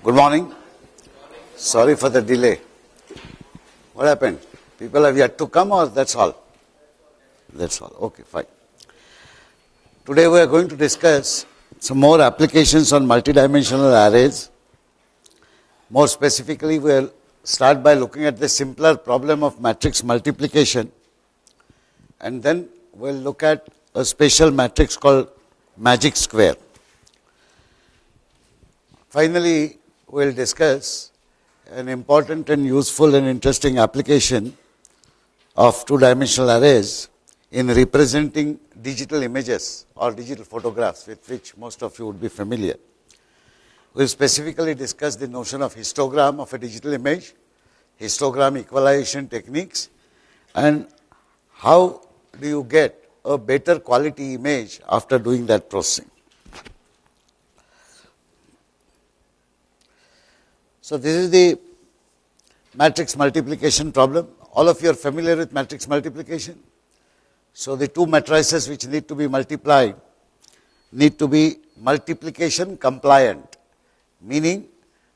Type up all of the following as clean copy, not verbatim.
Good morning. Sorry for the delay. What happened? People have yet to come, or that's all? That's all. Okay, fine. Today we are going to discuss some more applications on multidimensional arrays. More specifically, we will start by looking at the simpler problem of matrix multiplication, and then we will look at a special matrix called magic square. Finally, we will discuss an important and useful and interesting application of two-dimensional arrays in representing digital images or digital photographs, with which most of you would be familiar. We will specifically discuss the notion of histogram of a digital image, histogram equalization techniques, and how do you get a better quality image after doing that processing. So this is the matrix multiplication problem. All of you are familiar with matrix multiplication. So the two matrices which need to be multiplied need to be multiplication compliant, meaning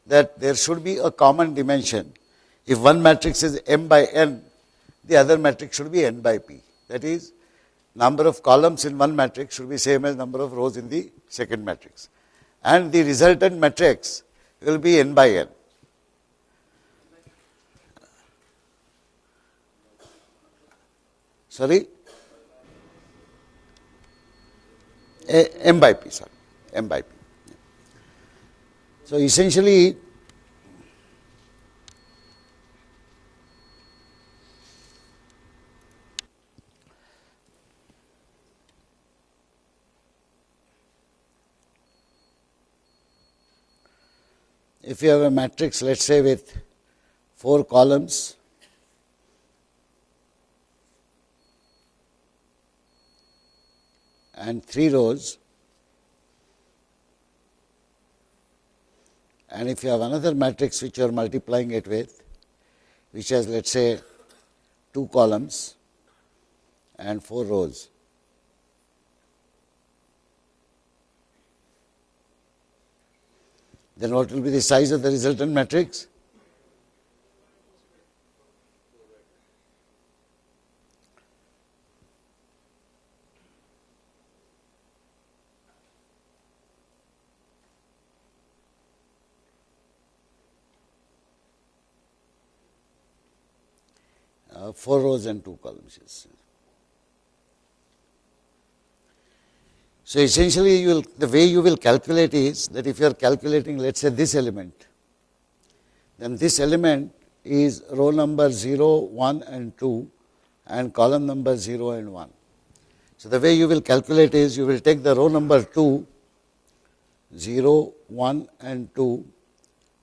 that there should be a common dimension. If one matrix is m by n, the other matrix should be n by p. That is, number of columns in one matrix should be same as number of rows in the second matrix. And the resultant matrix will be n by n. Sorry? M by P, sorry. M by P. So essentially, if you have a matrix, let's say with 4 columns, and 3 rows, and if you have another matrix which you are multiplying it with, which has, let's say, 2 columns and 4 rows, then what will be the size of the resultant matrix? Four rows and 2 columns. Yes. So essentially, the way you will calculate is that if you are calculating, let's say, this element, then this element is row number 0, 1 and 2 and column number 0 and 1. So the way you will calculate is you will take the row number 2, 0, 1 and 2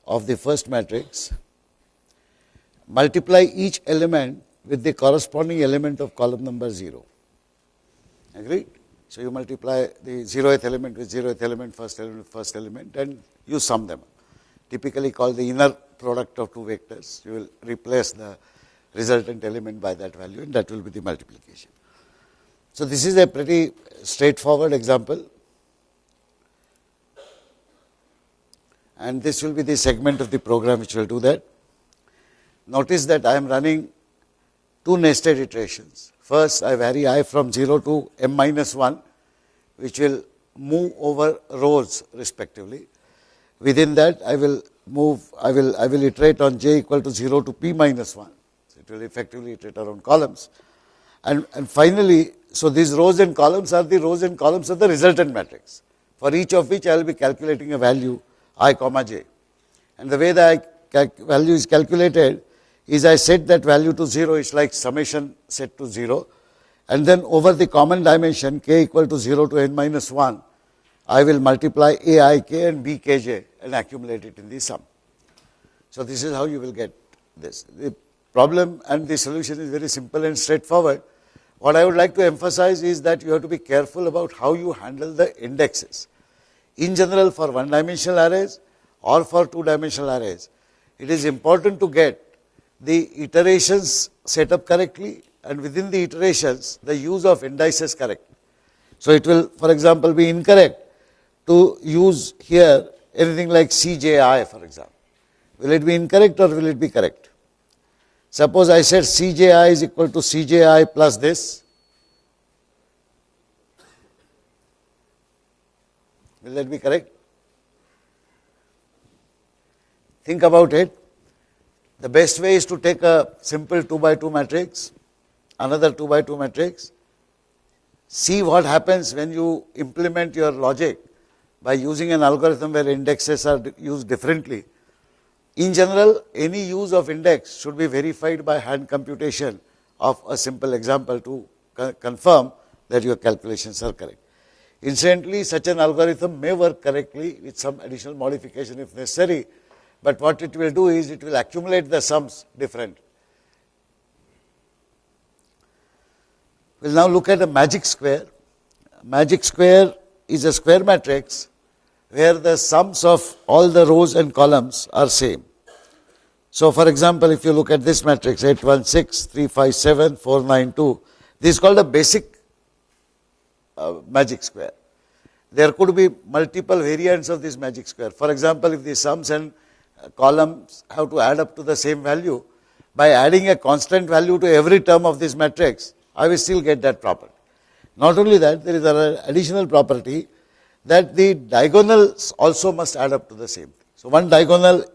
of the first matrix, multiply each element with the corresponding element of column number 0. Agreed? So you multiply the 0th element with 0th element, first element with first element, and you sum them. Typically called the inner product of 2 vectors. You will replace the resultant element by that value, and that will be the multiplication. So this is a pretty straightforward example. And this will be the segment of the program which will do that. Notice that I am running 2 nested iterations. First, I vary I from 0 to m minus 1, which will move over rows respectively. Within that, I will iterate on j equal to 0 to p minus 1. So it will effectively iterate around columns. And finally, so these rows and columns are the rows and columns of the resultant matrix, for each of which I will be calculating a value I comma j. And the way that value is calculated is I set that value to 0, it's like summation set to 0, and then over the common dimension k equal to 0 to n minus 1, I will multiply aik and bkj and accumulate it in the sum. So this is how you will get this. The problem and the solution is very simple and straightforward. What I would like to emphasize is that you have to be careful about how you handle the indexes. In general, for one-dimensional arrays or for two-dimensional arrays, it is important to get the iterations set up correctly, and within the iterations, the use of indices correct. So it will, for example, be incorrect to use here anything like Cji, for example. Will it be incorrect or will it be correct? Suppose I said Cji is equal to Cji plus this. Will that be correct? Think about it. The best way is to take a simple 2 by 2 matrix, another 2 by 2 matrix, see what happens when you implement your logic by using an algorithm where indexes are used differently. In general, any use of index should be verified by hand computation of a simple example to confirm that your calculations are correct. Incidentally, such an algorithm may work correctly with some additional modification if necessary, but what it will do is it will accumulate the sums different. We'll now look at a magic square. Magic square is a square matrix where the sums of all the rows and columns are same. So, for example, if you look at this matrix 816, 357, 492, this is called a basic magic square. There could be multiple variants of this magic square. For example, if the sums and columns have to add up to the same value, by adding a constant value to every term of this matrix, I will still get that property. Not only that, there is an additional property that the diagonals also must add up to the same thing. So, one diagonal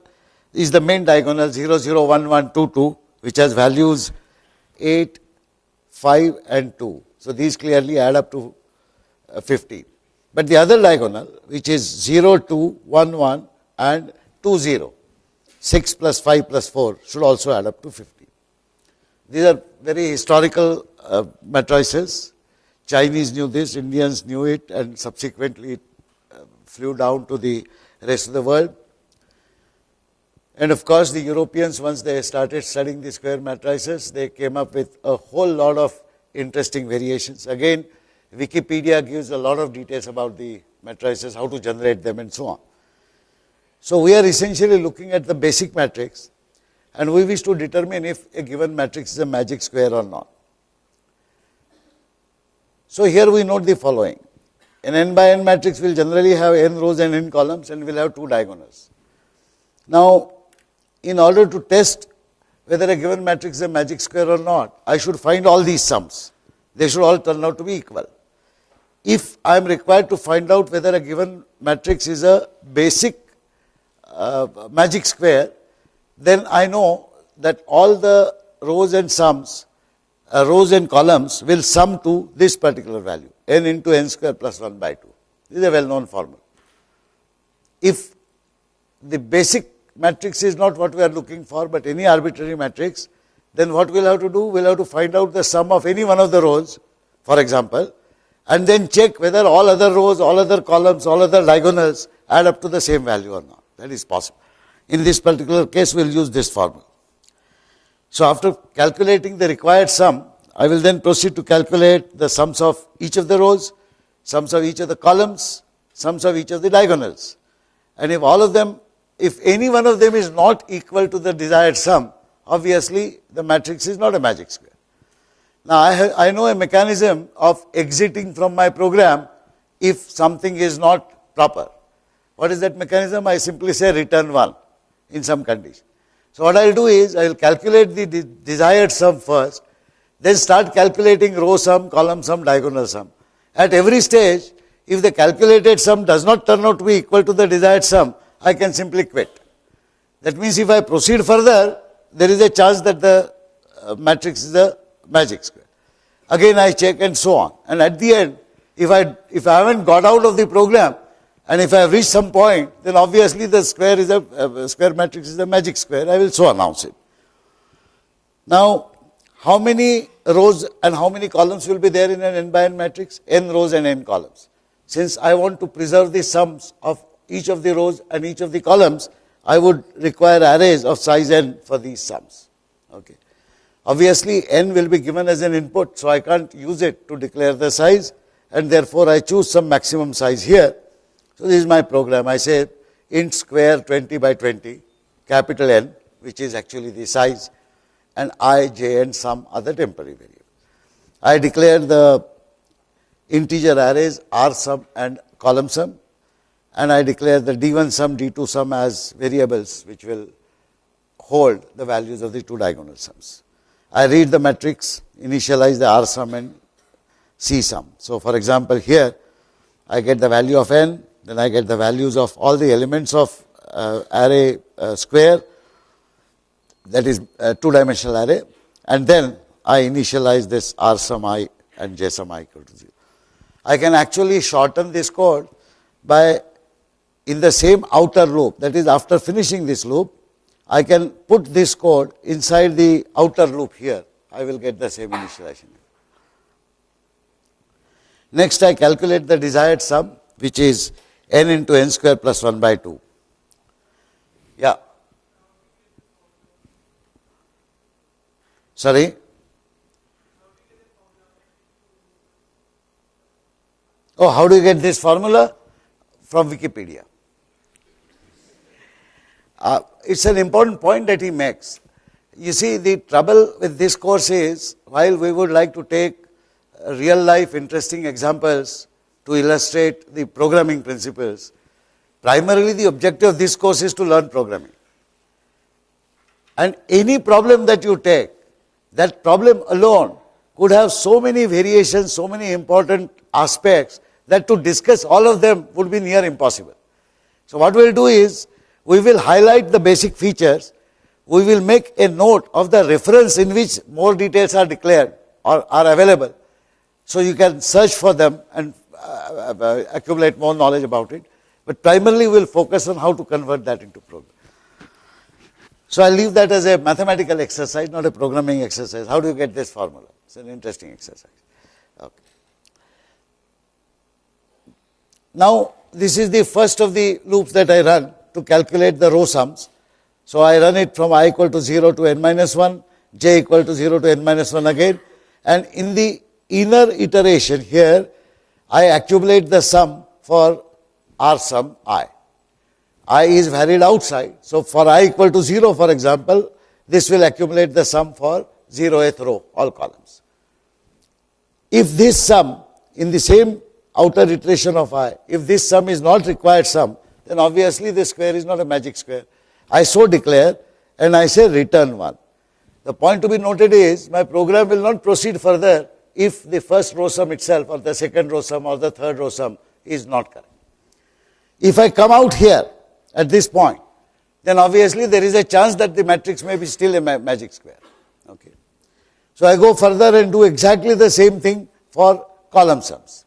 is the main diagonal 0, 0, 1, 1, 2, 2, which has values 8, 5 and 2. So, these clearly add up to 15. But the other diagonal, which is 0, 2, 1, 1 and 2, 0, 6 plus 5 plus 4 should also add up to 15. These are very historical matrices. Chinese knew this, Indians knew it, and subsequently it flew down to the rest of the world. And of course, the Europeans, once they started studying the square matrices, they came up with a whole lot of interesting variations. Again, Wikipedia gives a lot of details about the matrices, how to generate them and so on. So, we are essentially looking at the basic matrix and we wish to determine if a given matrix is a magic square or not. So, here we note the following. An n by n matrix will generally have n rows and n columns and will have 2 diagonals. Now, in order to test whether a given matrix is a magic square or not, I should find all these sums. They should all turn out to be equal. If I am required to find out whether a given matrix is a basic magic square, then I know that all the rows and sums, rows and columns will sum to this particular value, n into n square plus 1 by 2. This is a well-known formula. If the basic matrix is not what we are looking for, but any arbitrary matrix, then what we'll have to do, we'll have to find out the sum of any one of the rows, for example, and then check whether all other rows, all other columns, all other diagonals add up to the same value or not. That is possible. In this particular case, we'll use this formula. So, after calculating the required sum, I will then proceed to calculate the sums of each of the rows, sums of each of the columns, sums of each of the diagonals. And if all of them, if any one of them is not equal to the desired sum, obviously the matrix is not a magic square. Now, I know a mechanism of exiting from my program if something is not proper. What is that mechanism? I simply say return 1 in some condition. So, what I will do is, I will calculate the desired sum first, then start calculating row sum, column sum, diagonal sum. At every stage, if the calculated sum does not turn out to be equal to the desired sum, I can simply quit. That means, if I proceed further, there is a chance that the matrix is a magic square. Again, I check and so on. And at the end, if I haven't got out of the program, and if I have reached some point, then obviously the square is a square matrix is a magic square. I will so announce it. Now, how many rows and how many columns will be there in an n by n matrix? N rows and n columns. Since I want to preserve the sums of each of the rows and each of the columns, I would require arrays of size n for these sums. Okay. Obviously, n will be given as an input, so I can't use it to declare the size, and therefore I choose some maximum size here. So, this is my program. I say int square 20 by 20, capital N, which is actually the size, and I, j and some other temporary variable. I declare the integer arrays r sum and column sum, and I declare the D1 sum, D2 sum as variables which will hold the values of the two diagonal sums. I read the matrix, initialize the R sum and C sum. So for example, here I get the value of n, then I get the values of all the elements of array square, that is two-dimensional array, and then I initialize this R sum I and J sum I equal to 0. I can actually shorten this code by, in the same outer loop, that is after finishing this loop, I can put this code inside the outer loop here. I will get the same initialization. Next, I calculate the desired sum, which is n into n square plus 1 by 2. Yeah. Sorry? Oh, how do you get this formula? From Wikipedia. It's an important point that he makes. You see, the trouble with this course is, while we would like to take real life interesting examples to illustrate the programming principles, primarily the objective of this course is to learn programming. And any problem that you take, that problem alone could have so many variations, so many important aspects, that to discuss all of them would be near impossible. So what we will do is, we will highlight the basic features, we will make a note of the reference in which more details are declared or are available, so you can search for them and accumulate more knowledge about it. But primarily we will focus on how to convert that into program. So I leave that as a mathematical exercise, not a programming exercise. How do you get this formula? It's an interesting exercise. Okay. Now, this is the first of the loops that I run to calculate the row sums. So I run it from I equal to 0 to n minus 1, j equal to 0 to n minus 1 again. And in the inner iteration here, I accumulate the sum for R sum I. I is varied outside. So for I equal to 0, for example, this will accumulate the sum for 0th row, all columns. If this sum in the same outer iteration of I, if this sum is not required sum, then obviously this square is not a magic square. I so declare and I say return 1. The point to be noted is my program will not proceed further if the first row sum itself or the second row sum or the third row sum is not correct. If I come out here at this point, then obviously there is a chance that the matrix may be still a magic square. Okay. So I go further and do exactly the same thing for column sums.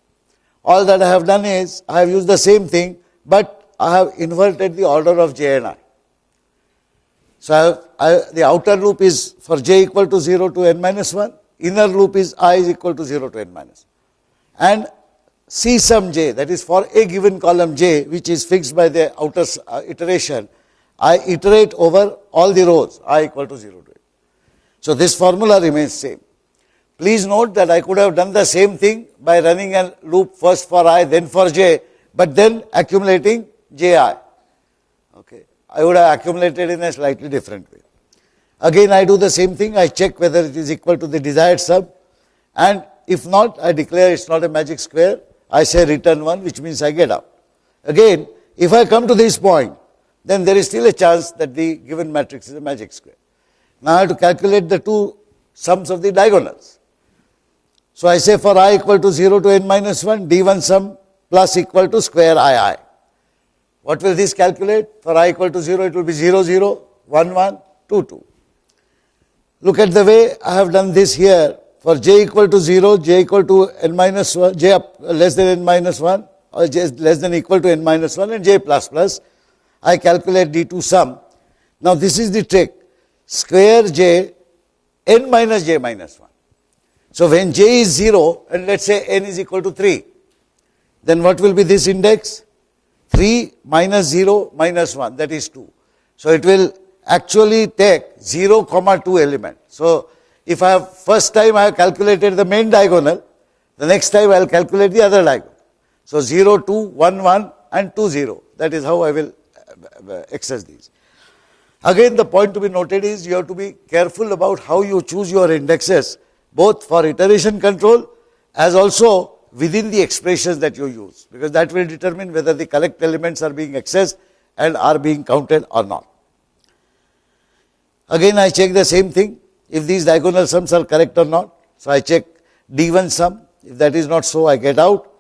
All that I have done is I have used the same thing, but I have inverted the order of j and I. So the outer loop is for j equal to 0 to n minus 1, inner loop is I is equal to 0 to n minus 1. And C sum j, that is for a given column j, which is fixed by the outer iteration, I iterate over all the rows, I equal to 0 to n. So this formula remains same. Please note that I could have done the same thing by running a loop first for I, then for j, but then accumulating ji. Okay. I would have accumulated in a slightly different way. Again, I do the same thing. I check whether it is equal to the desired sum, and if not, I declare it's not a magic square. I say return 1, which means I get out. Again, if I come to this point, then there is still a chance that the given matrix is a magic square. Now I have to calculate the two sums of the diagonals. So I say for I equal to 0 to n minus 1, d1 sum plus equal to square I. What will this calculate? For I equal to 0, it will be 0, 0, 1, 1, 2, 2. Look at the way I have done this here. For j equal to 0, j equal to n minus 1, j less than n minus 1, or j less than equal to n minus 1, and j plus plus, I calculate d2 sum. Now this is the trick. Square j, n minus j minus 1. So when j is 0, and let's say n is equal to 3, then what will be this index? 3 minus 0 minus 1, that is 2. So it will actually take 0, 2 element. So if I have first time I have calculated the main diagonal, the next time I will calculate the other diagonal. So 0, 2, 1, 1 and 2, 0. That is how I will access these. Again, the point to be noted is you have to be careful about how you choose your indexes, both for iteration control as also within the expressions that you use, because that will determine whether the correct elements are being accessed and are being counted or not. Again, I check the same thing, if these diagonal sums are correct or not. So I check D1 sum, if that is not so, I get out.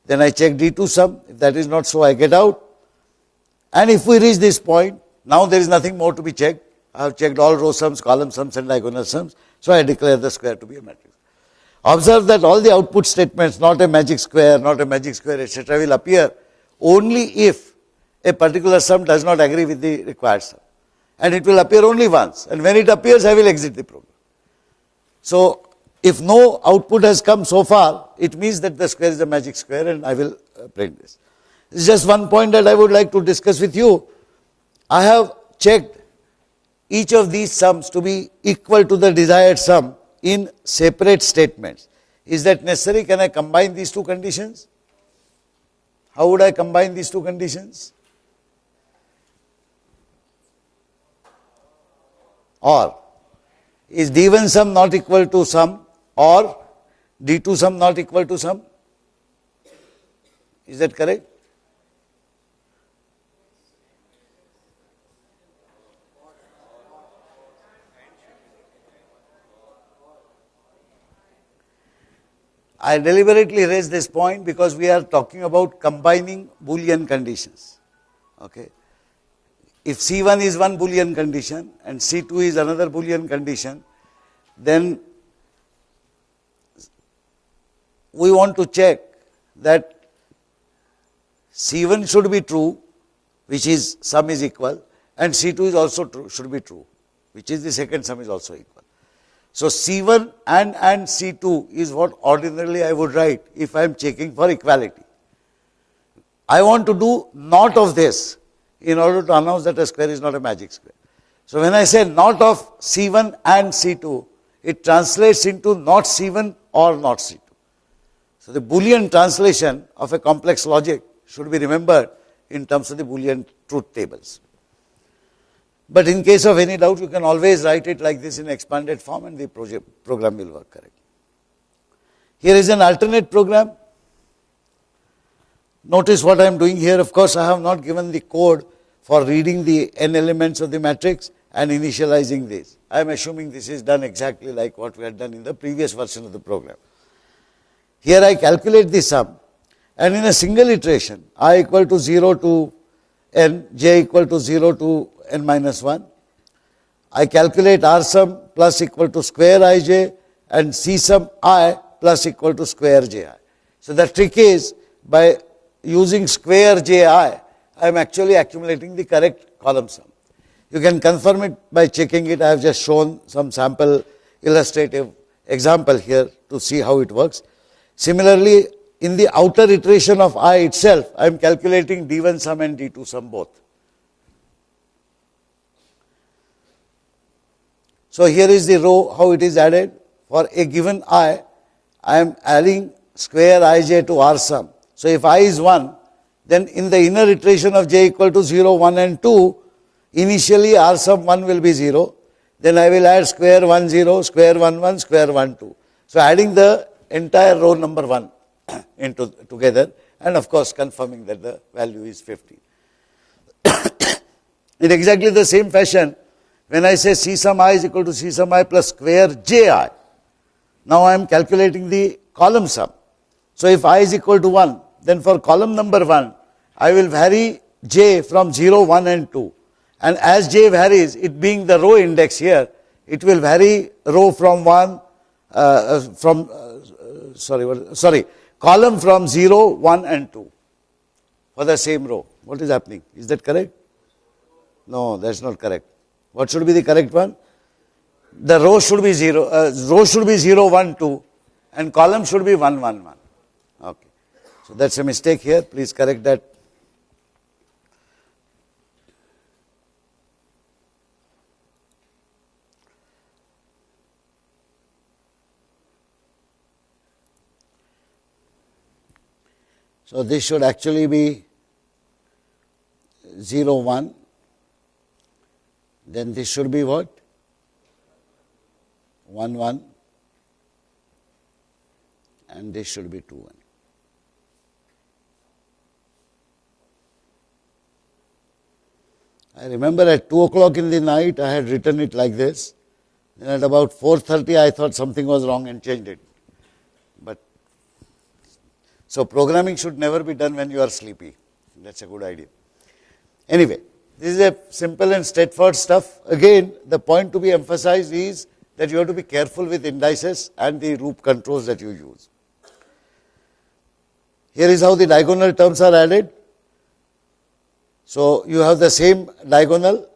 Then I check D2 sum, if that is not so, I get out. And if we reach this point, now there is nothing more to be checked. I have checked all row sums, column sums and diagonal sums. So I declare the square to be a matrix. Observe that all the output statements, not a magic square, etc., will appear only if a particular sum does not agree with the required sum. And it will appear only once. And when it appears, I will exit the program. So if no output has come so far, it means that the square is a magic square, and I will print this. This is just one point that I would like to discuss with you. I have checked each of these sums to be equal to the desired sum in separate statements. Is that necessary? Can I combine these two conditions? How would I combine these two conditions? Or is D1 sum not equal to sum, or D2 sum not equal to sum? Is that correct? I deliberately raise this point because we are talking about combining Boolean conditions. Okay. If C1 is one Boolean condition and C2 is another Boolean condition, then we want to check that C1 should be true, which is sum is equal, and C2 is also true, should be true, which is the second sum is also equal. So C1 and C2 is what ordinarily I would write if I am checking for equality. I want to do not of this in order to announce that a square is not a magic square. So when I say not of C1 and C2, it translates into not C1 or not C2. So the Boolean translation of a complex logic should be remembered in terms of the Boolean truth tables. But in case of any doubt, you can always write it like this in expanded form and the program will work correctly. Here is an alternate program. Notice what I am doing here. Of course, I have not given the code for reading the n elements of the matrix and initializing this. I am assuming this is done exactly like what we had done in the previous version of the program. Here I calculate the sum, and in a single iteration, I equal to 0 to n, j equal to 0 to n minus 1. I calculate r sum plus equal to square ij and c sum I plus equal to square ji. So the trick is, by using square ji, I am actually accumulating the correct column sum. You can confirm it by checking it. I have just shown some sample illustrative example here to see how it works. Similarly, in the outer iteration of I itself, I am calculating D1 sum and D2 sum both. So here is the row, how it is added. For a given I am adding square ij to r sum. So if I is 1, then in the inner iteration of j equal to 0, 1 and 2, initially r sum 1 will be 0. Then I will add square 1, 0, square 1, 1, square 1, 2. So adding the entire row number 1 into together, and of course confirming that the value is 15. In exactly the same fashion, when I say C sum I is equal to C sum I plus square ji, now I am calculating the column sum. So if I is equal to 1, then for column number 1, I will vary j from 0, 1 and 2. And as j varies, it being the row index here, it will vary row from 1, column from 0, 1 and 2 for the same row. What is happening? Is that correct? No, that's not correct. What should be the correct one? The row should be 0, 1, 2 and column should be 1, 1, 1. Okay. So that's a mistake here. Please correct that. So this should actually be 0, 1. Then this should be what? 1, 1. And this should be 2, 1. I remember at 2 o'clock in the night I had written it like this. Then at about 4:30 I thought something was wrong and changed it. But so programming should never be done when you are sleepy. That's a good idea. Anyway, this is a simple and straightforward stuff. Again, the point to be emphasized is that you have to be careful with indices and the loop controls that you use. Here is how the diagonal terms are added. So you have the same diagonal,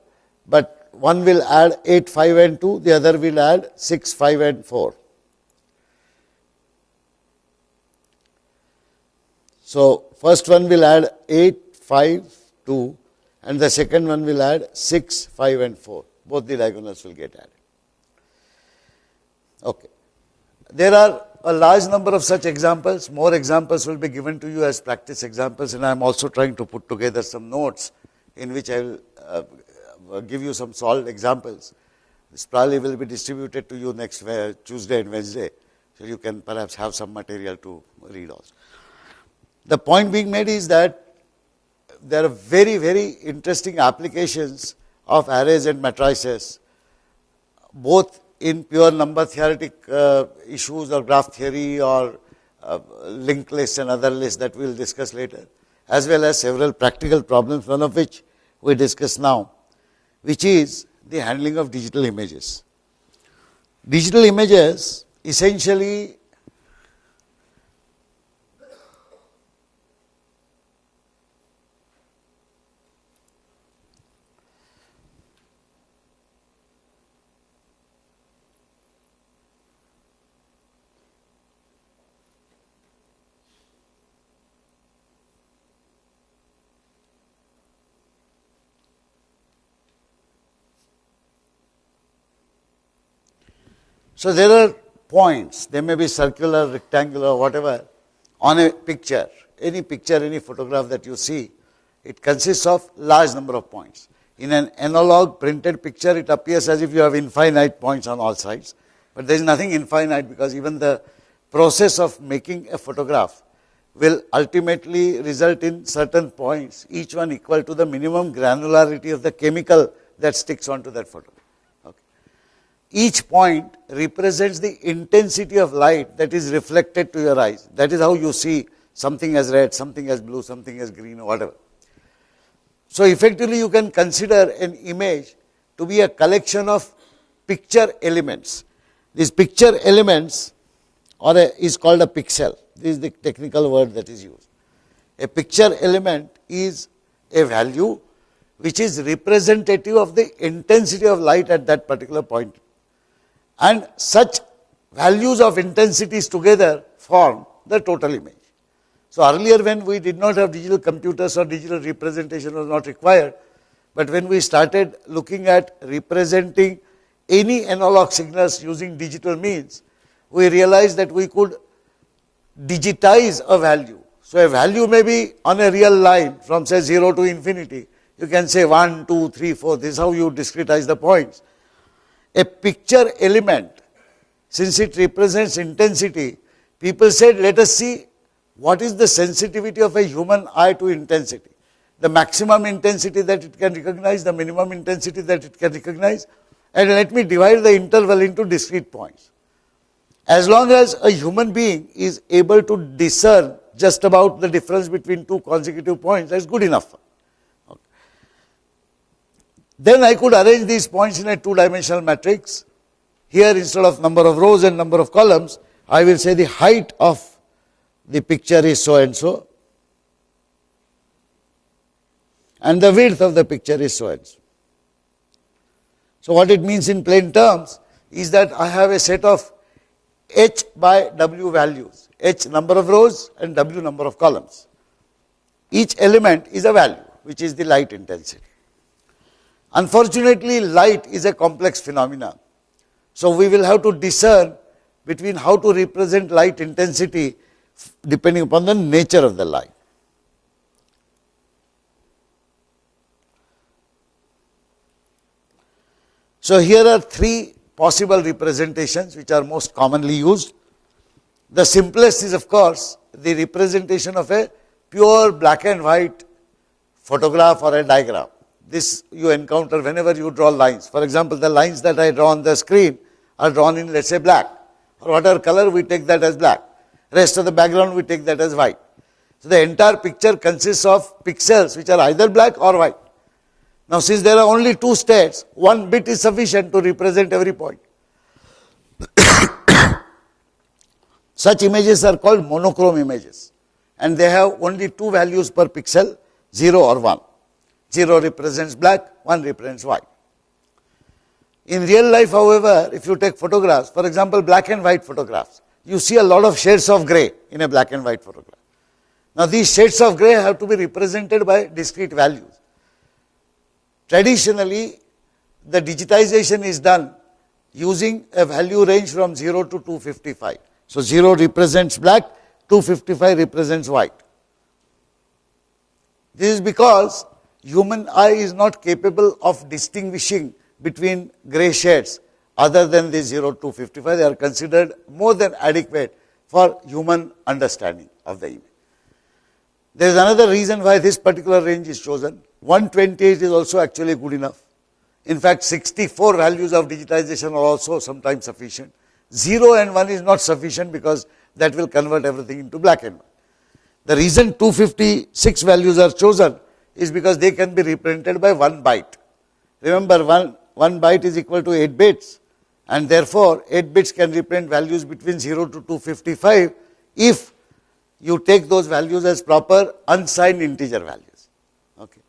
but one will add 8, 5 and 2, the other will add 6, 5 and 4. So first one will add 8, 5, 2 and the second one will add 6, 5 and 4. Both the diagonals will get added. Okay. There are a large number of such examples. More examples will be given to you as practice examples, and I am also trying to put together some notes in which I will give you some solved examples. This probably will be distributed to you next Tuesday and Wednesday, so you can perhaps have some material to read also. The point being made is that there are very, very interesting applications of arrays and matrices, both in pure number theoretic issues or graph theory or linked lists and other lists that we will discuss later, as well as several practical problems, one of which we discuss now, which is the handling of digital images. Digital images essentially so there are points, they may be circular, rectangular, whatever, on a picture, any photograph that you see, it consists of large number of points. In an analog printed picture, it appears as if you have infinite points on all sides, but there is nothing infinite, because even the process of making a photograph will ultimately result in certain points, each one equal to the minimum granularity of the chemical that sticks onto that photograph. Each point represents the intensity of light that is reflected to your eyes. That is how you see something as red, something as blue, something as green, or whatever. So effectively you can consider an image to be a collection of picture elements. These picture elements is called a pixel. This is the technical word that is used. A picture element is a value which is representative of the intensity of light at that particular point. And such values of intensities together form the total image. So earlier when we did not have digital computers or digital representation was not required, but when we started looking at representing any analog signals using digital means, we realized that we could digitize a value. So a value may be on a real line from say 0 to infinity. You can say 1, 2, 3, 4, this is how you discretize the points. A picture element, since it represents intensity, people said, let us see what is the sensitivity of a human eye to intensity. The maximum intensity that it can recognize, the minimum intensity that it can recognize, and let me divide the interval into discrete points. As long as a human being is able to discern just about the difference between two consecutive points, that's good enough. Then I could arrange these points in a two-dimensional matrix. Here, instead of number of rows and number of columns, I will say the height of the picture is so and so, and the width of the picture is so and so. So what it means in plain terms is that I have a set of h by w values, h number of rows and w number of columns. Each element is a value, which is the light intensity. Unfortunately, light is a complex phenomenon. So we will have to discern between how to represent light intensity depending upon the nature of the light. So here are three possible representations which are most commonly used. The simplest is, of course, the representation of a pure black and white photograph or a diagram. this you encounter whenever you draw lines. For example, the lines that I draw on the screen are drawn in, let's say, black, or whatever color, we take that as black. Rest of the background, we take that as white. So the entire picture consists of pixels which are either black or white. Now, since there are only two states, one bit is sufficient to represent every point. Such images are called monochrome images, and they have only two values per pixel, 0 or 1. 0 represents black, 1 represents white. In real life, however, if you take photographs, for example, black and white photographs, you see a lot of shades of grey in a black and white photograph. Now, these shades of grey have to be represented by discrete values. Traditionally, the digitization is done using a value range from 0 to 255. So, 0 represents black, 255 represents white. This is because human eye is not capable of distinguishing between grey shades other than the 0 to 255. They are considered more than adequate for human understanding of the image. There is another reason why this particular range is chosen. 128 is also actually good enough. In fact, 64 values of digitization are also sometimes sufficient. 0 and 1 is not sufficient because that will convert everything into black and white. The reason 256 values are chosen is because they can be reprinted by 1 byte. Remember, one byte is equal to 8 bits, and therefore 8 bits can reprint values between 0 to 255 if you take those values as proper unsigned integer values. Okay.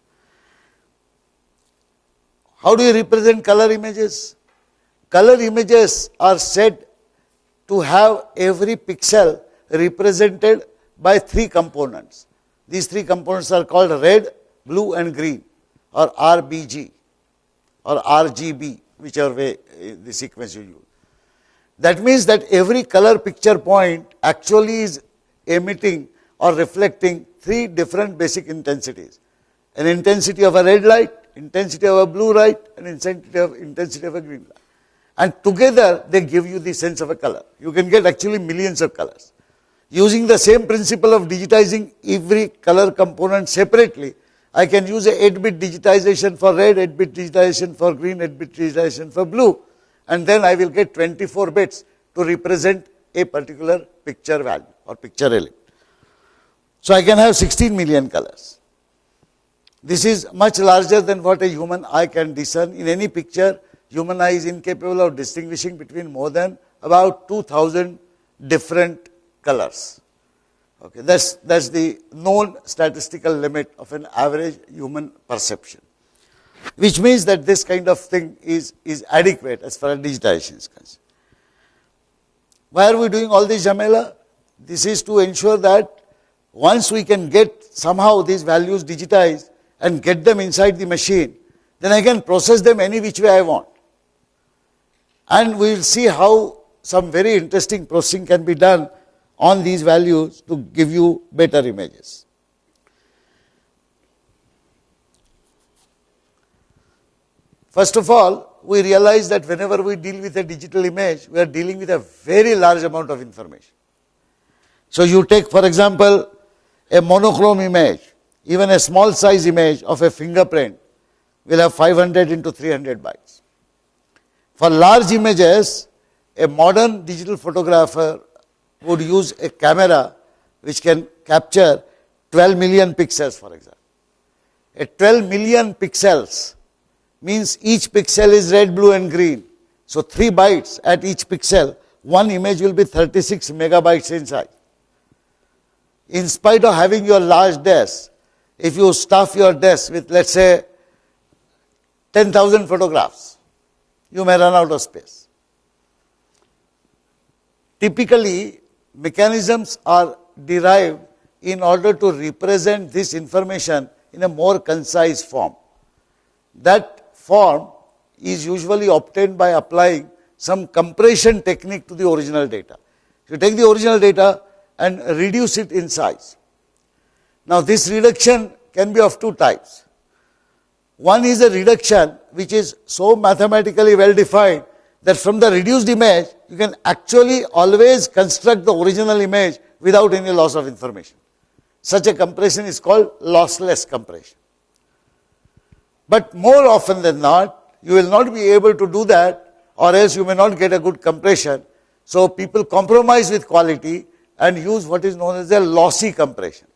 How do you represent color images? Color images are said to have every pixel represented by 3 components. These 3 components are called red, blue and green, or RBG or RGB, whichever way the sequence you use. That means that every color picture point actually is emitting or reflecting 3 different basic intensities. An intensity of a red light, intensity of a blue light, and intensity of a green light. And together they give you the sense of a color. You can get actually millions of colors. Using the same principle of digitizing every color component separately, I can use a 8-bit digitization for red, 8-bit digitization for green, 8-bit digitization for blue, and then I will get 24 bits to represent a particular picture value or picture element. So I can have 16 million colors. This is much larger than what a human eye can discern. In any picture, human eye is incapable of distinguishing between more than about 2000 different colors. Okay, that's the known statistical limit of an average human perception, which means that this kind of thing is adequate as far as digitization is concerned. Why are we doing all this Jamela? This is to ensure that once we can get somehow these values digitized and get them inside the machine, then I can process them any which way I want. And we will see how some very interesting processing can be done on these values to give you better images. First of all, we realize that whenever we deal with a digital image, we are dealing with a very large amount of information. So you take, for example, a monochrome image, even a small size image of a fingerprint will have 500 into 300 bytes. For large images, a modern digital photographer would use a camera which can capture 12 million pixels, for example. A 12 million pixels means each pixel is red, blue and green. So 3 bytes at each pixel, one image will be 36 megabytes in size. In spite of having your large desk, if you stuff your desk with, let's say, 10,000 photographs, you may run out of space. Typically, mechanisms are derived in order to represent this information in a more concise form. That form is usually obtained by applying some compression technique to the original data. You take the original data and reduce it in size. Now, this reduction can be of 2 types. One is a reduction which is so mathematically well defined that from the reduced image, you can actually always construct the original image without any loss of information. Such a compression is called lossless compression. But more often than not, you will not be able to do that, or else you may not get a good compression. So people compromise with quality and use what is known as a lossy compression.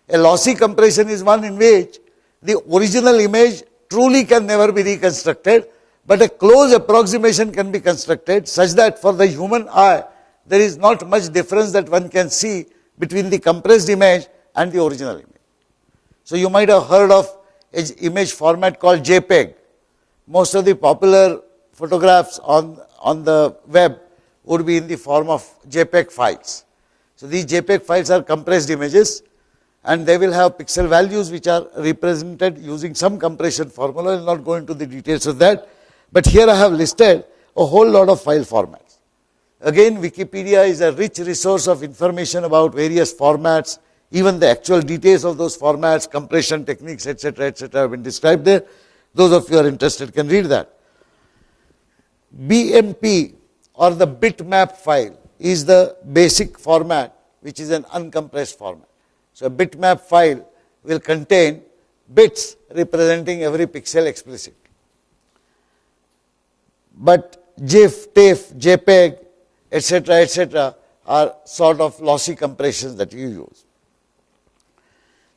A lossy compression is one in which the original image truly can never be reconstructed, but a close approximation can be constructed such that for the human eye, there is not much difference that one can see between the compressed image and the original image. So you might have heard of an image format called JPEG. Most of the popular photographs on the web would be in the form of JPEG files. So these JPEG files are compressed images, and they will have pixel values which are represented using some compression formula. I will not go into the details of that, but here I have listed a whole lot of file formats. Again, Wikipedia is a rich resource of information about various formats. Even the actual details of those formats, compression techniques, etc., have been described there. Those of you who are interested can read that. BMP, or the bitmap file, is the basic format, which is an uncompressed format. So a bitmap file will contain bits representing every pixel explicitly. But GIF, TIFF, JPEG, etc., are sort of lossy compressions that you use.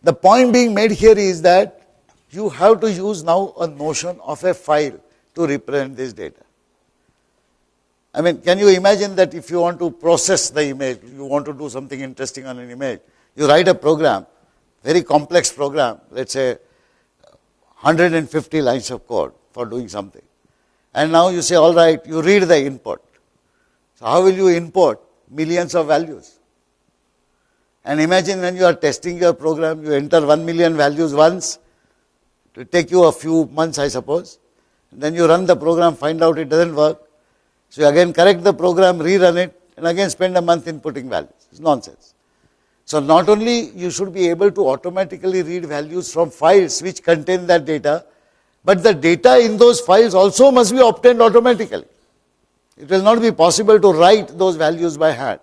The point being made here is that you have to use now a notion of a file to represent this data. I mean, can you imagine that if you want to process the image, you want to do something interesting on an image, you write a program, very complex program, let's say 150 lines of code for doing something. And now you say, all right, you read the input. So how will you import millions of values? And imagine when you are testing your program, you enter 1 million values once. It will take you a few months, I suppose. And then you run the program, find out it doesn't work. So you again correct the program, rerun it, and again spend a month inputting values. It's nonsense. So not only you should be able to automatically read values from files which contain that data, but the data in those files also must be obtained automatically. It will not be possible to write those values by hand.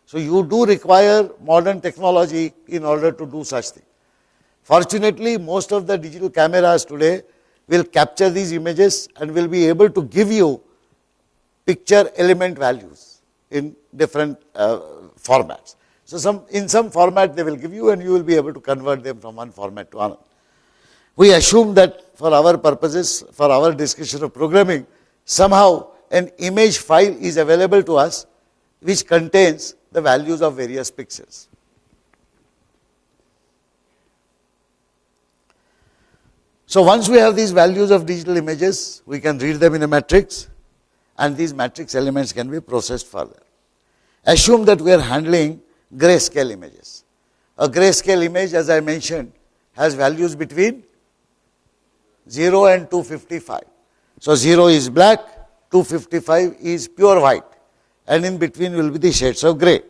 So you do require modern technology in order to do such things. Fortunately, most of the digital cameras today will capture these images and will be able to give you picture element values in different formats. So in some format they will give you, and you will be able to convert them from one format to another. We assume that for our purposes, for our discussion of programming, somehow an image file is available to us which contains the values of various pixels. So once we have these values of digital images, we can read them in a matrix, and these matrix elements can be processed further. Assume that we are handling grayscale images. A grayscale image, as I mentioned, has values between 0 and 255. So 0 is black, 255 is pure white, and in between will be the shades of gray.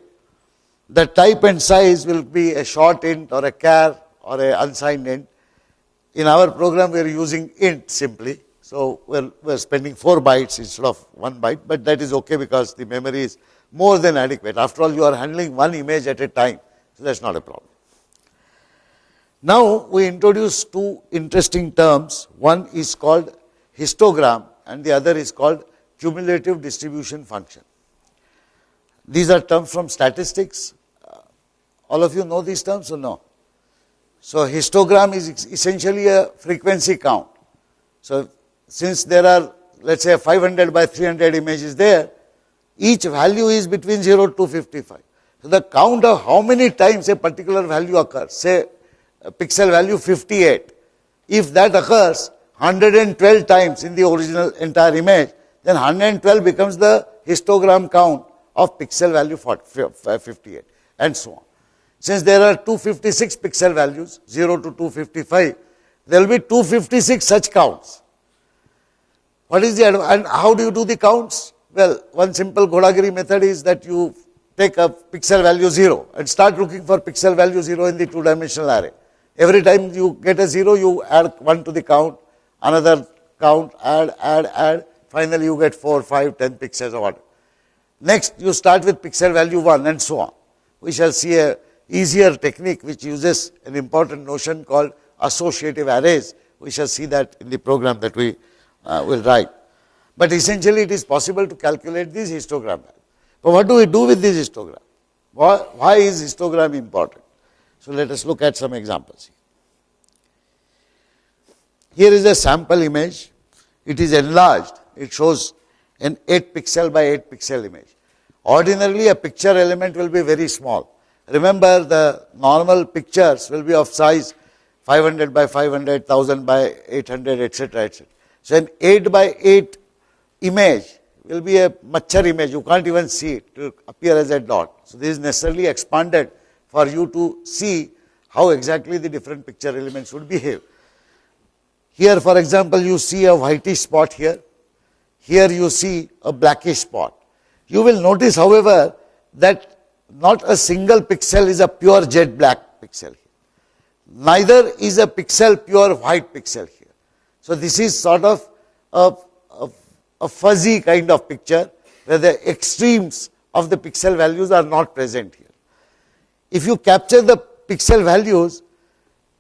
The type and size will be a short int or a char or an unsigned int. In our program, we are using int simply. So we're spending 4 bytes instead of 1 byte, but that is okay because the memory is more than adequate. After all, you are handling one image at a time, so that's not a problem. Now we introduce 2 interesting terms. One is called histogram and the other is called cumulative distribution function. These are terms from statistics. All of you know these terms or no? So histogram is essentially a frequency count. So since there are, let's say, 500 by 300 images there, each value is between 0 to 255. So the count of how many times a particular value occurs, say pixel value 58, if that occurs 112 times in the original entire image, then 112 becomes the histogram count of pixel value 58, and so on. Since there are 256 pixel values, 0 to 255, there will be 256 such counts. What is the and how do you do the counts? Well, one simple Godagiri method is that you take a pixel value 0 and start looking for pixel value 0 in the 2-dimensional array. Every time you get a 0, you add 1 to the count, another count, add, finally you get 4, 5, 10 pixels or whatever. Next, you start with pixel value 1 and so on. We shall see a easier technique which uses an important notion called associative arrays, We shall see that in the program that we will write. But essentially it is possible to calculate this histogram value. But what do we do with this histogram? Why is histogram important? So let us look at some examples. Here is a sample image. It is enlarged. It shows an 8 pixel by 8 pixel image. Ordinarily a picture element will be very small. Remember, the normal pictures will be of size 500 by 500, 1000 by 800, etc., etc. So an 8 by 8 image will be a machar image. You can't even see it. It will appear as a dot. So this is necessarily expanded for you to see how exactly the different picture elements would behave. Here, for example, you see a whitish spot here. Here you see a blackish spot. You will notice, however, that not a single pixel is a pure jet black pixel here. Neither is a pixel pure white pixel here. So this is sort of a fuzzy kind of picture where the extremes of the pixel values are not present here. If you capture the pixel values,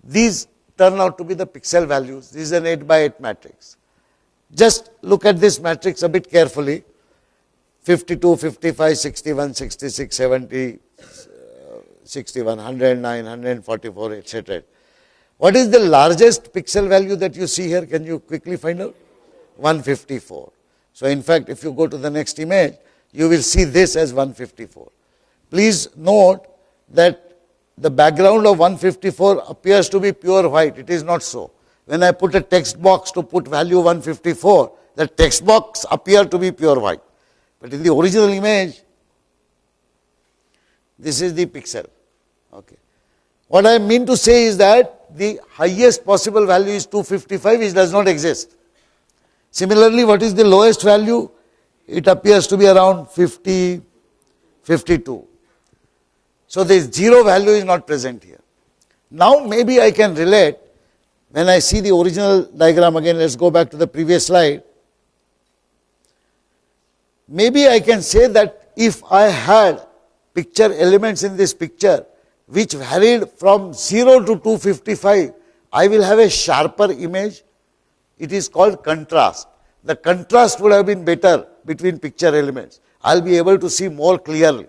these turn out to be the pixel values. This is an 8 by 8 matrix. Just look at this matrix a bit carefully. 52, 55, 61, 66, 70, 61, 109, 144, etc. What is the largest pixel value that you see here? Can you quickly find out? 154. So in fact, if you go to the next image, you will see this as 154. Please note that the background of 154 appears to be pure white. It is not so. When I put a text box to put value 154, the text box appears to be pure white. But in the original image, this is the pixel. Okay. What I mean to say is that the highest possible value is 255, which does not exist. Similarly, what is the lowest value? It appears to be around 50, 52. So this 0 value is not present here. Now maybe I can relate, when I see the original diagram again, let's go back to the previous slide. Maybe I can say that if I had picture elements in this picture which varied from 0 to 255, I will have a sharper image. It is called contrast. The contrast would have been better between picture elements. I'll be able to see more clearly.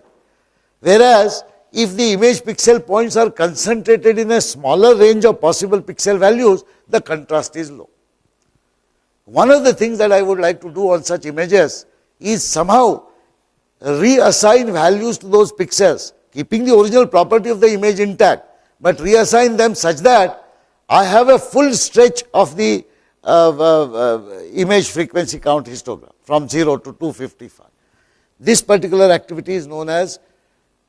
Whereas, if the image pixel points are concentrated in a smaller range of possible pixel values, the contrast is low. One of the things that I would like to do on such images is somehow reassign values to those pixels, keeping the original property of the image intact, but reassign them such that I have a full stretch of the image frequency count histogram from 0 to 255. This particular activity is known as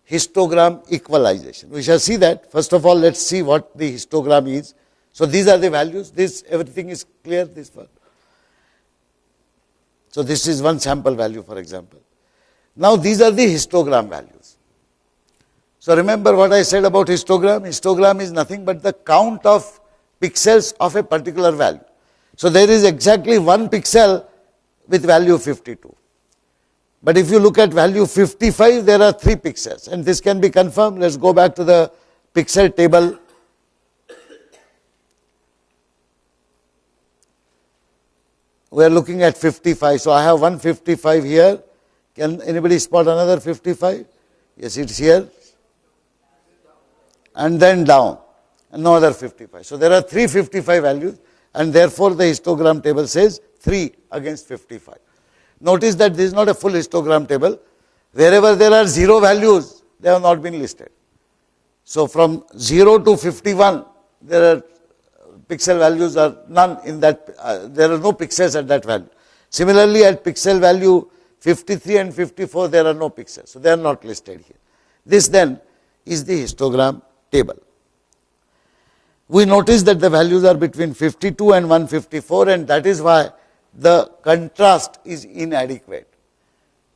histogram equalization. We shall see that. First of all, let's see what the histogram is. So these are the values. This, everything is clear. This one. So this is one sample value, for example. Now these are the histogram values. So remember what I said about histogram. Histogram is nothing but the count of pixels of a particular value. So there is exactly one pixel with value 52. But if you look at value 55, there are 3 pixels, and this can be confirmed. Let's go back to the pixel table. We are looking at 55. So I have 155 here. Can anybody spot another 55? Yes, it's here. And then down. And no other 55. So there are 3 55 values, and therefore the histogram table says 3 against 55. Notice that this is not a full histogram table. Wherever there are 0 values, they have not been listed. So from 0 to 51, there are pixel values are none in that, there are no pixels at that value. Similarly, at pixel value 53 and 54, there are no pixels. So they are not listed here. This then is the histogram table. We notice that the values are between 52 and 154, and that is why the contrast is inadequate.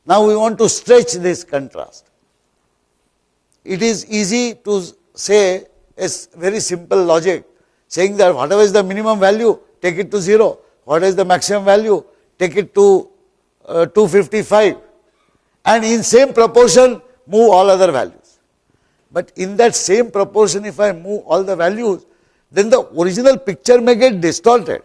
Now we want to stretch this contrast. It is easy to say a very simple logic, saying that whatever is the minimum value, take it to 0. What is the maximum value, take it to 255. And in same proportion, move all other values. But in that same proportion, if I move all the values, then the original picture may get distorted,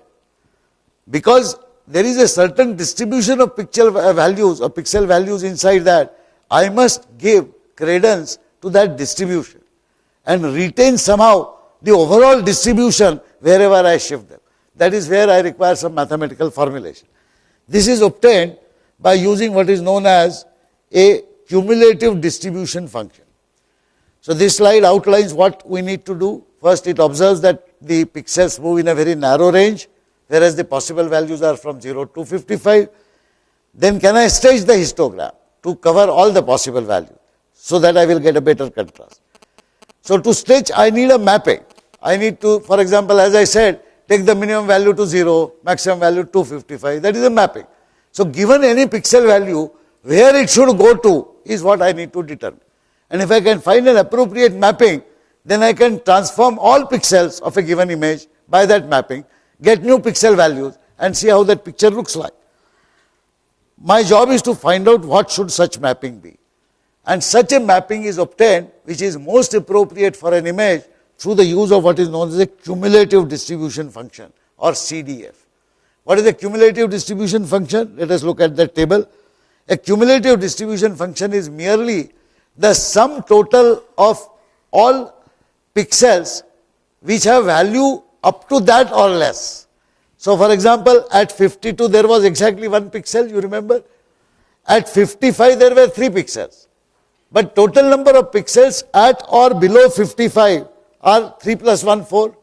because there is a certain distribution of pixel values inside that. I must give credence to that distribution and retain somehow the overall distribution wherever I shift them. That is where I require some mathematical formulation. This is obtained by using what is known as a cumulative distribution function. So this slide outlines what we need to do. First, it observes that the pixels move in a very narrow range, whereas the possible values are from 0 to 255. Then can I stretch the histogram to cover all the possible values so that I will get a better contrast? So to stretch, I need a mapping. I need to, for example, as I said, take the minimum value to 0, maximum value to 255. That is a mapping. So given any pixel value, where it should go to is what I need to determine. And if I can find an appropriate mapping, then I can transform all pixels of a given image by that mapping, get new pixel values and see how that picture looks like. My job is to find out what should such mapping be. And such a mapping is obtained which is most appropriate for an image through the use of what is known as a cumulative distribution function, or CDF. What is a cumulative distribution function? Let us look at that table. A cumulative distribution function is merely the sum total of all pixels which have value up to that or less. So for example, at 52 there was exactly 1 pixel, you remember? At 55 there were 3 pixels. But total number of pixels at or below 55 are 3 plus 1, 4.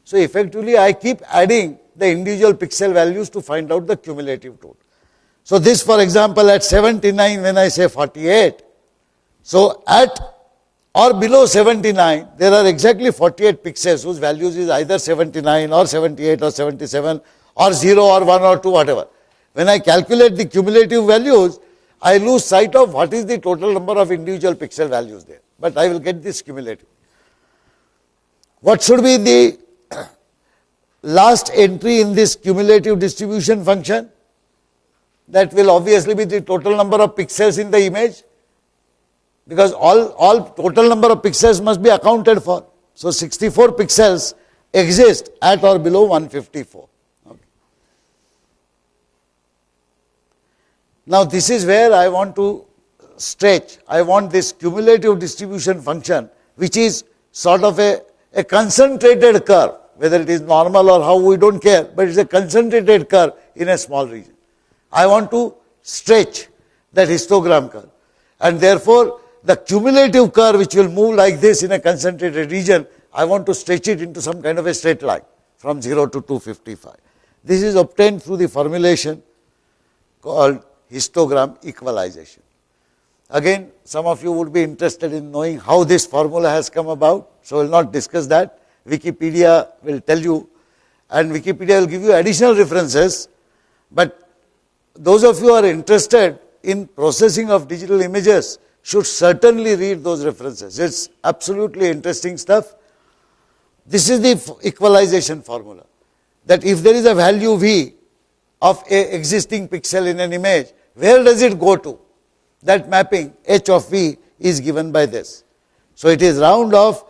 So effectively I keep adding the individual pixel values to find out the cumulative total. So this, for example, at 79 when I say 48, so at or below 79 there are exactly 48 pixels whose values is either 79 or 78 or 77 or 0 or 1 or 2, whatever. When I calculate the cumulative values, I lose sight of what is the total number of individual pixel values there, but I will get this cumulative. What should be the last entry in this cumulative distribution function? That will obviously be the total number of pixels in the image, because all total number of pixels must be accounted for. So 64 pixels exist at or below 154. Okay. Now this is where I want to stretch. I want this cumulative distribution function, which is sort of a concentrated curve, whether it is normal or how, we don't care, but it's a concentrated curve in a small region. I want to stretch that histogram curve, and therefore the cumulative curve which will move like this in a concentrated region, I want to stretch it into some kind of a straight line from 0 to 255. This is obtained through the formulation called histogram equalization. Again, some of you would be interested in knowing how this formula has come about, so I will not discuss that. Wikipedia will tell you, and Wikipedia will give you additional references, but those of you who are interested in processing of digital images should certainly read those references. It's absolutely interesting stuff. This is the equalization formula, that if there is a value V of a existing pixel in an image, where does it go to? That mapping H of V is given by this. So it is round of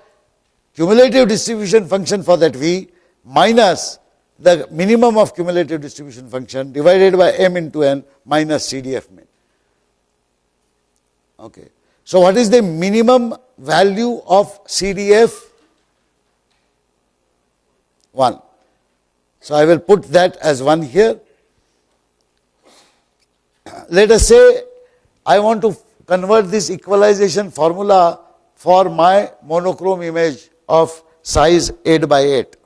cumulative distribution function for that V minus the minimum of cumulative distribution function divided by m into n minus CDF min. Okay. So what is the minimum value of CDF? 1. So I will put that as 1 here. Let us say I want to convert this equalization formula for my monochrome image of size 8 by 8.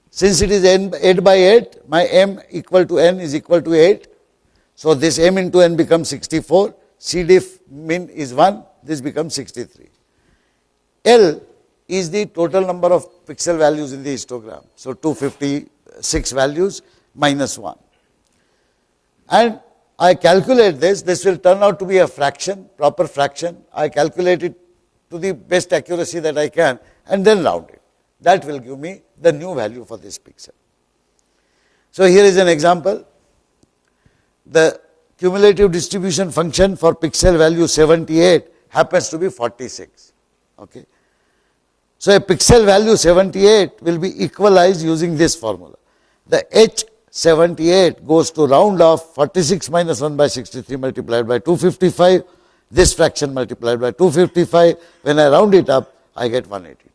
Since it is 8 by 8, my m equal to n is equal to 8. So this m into n becomes 64. CDF min is 1. This becomes 63. L is the total number of pixel values in the histogram. So 256 values minus 1. And I calculate this. This will turn out to be a fraction, proper fraction. I calculate it to the best accuracy that I can and then round it. That will give me the new value for this pixel. So here is an example. The cumulative distribution function for pixel value 78 happens to be 46. Okay. So a pixel value 78 will be equalized using this formula. The H78 goes to round off 46 minus 1 by 63 multiplied by 255, this fraction multiplied by 255. When I round it up, I get 182.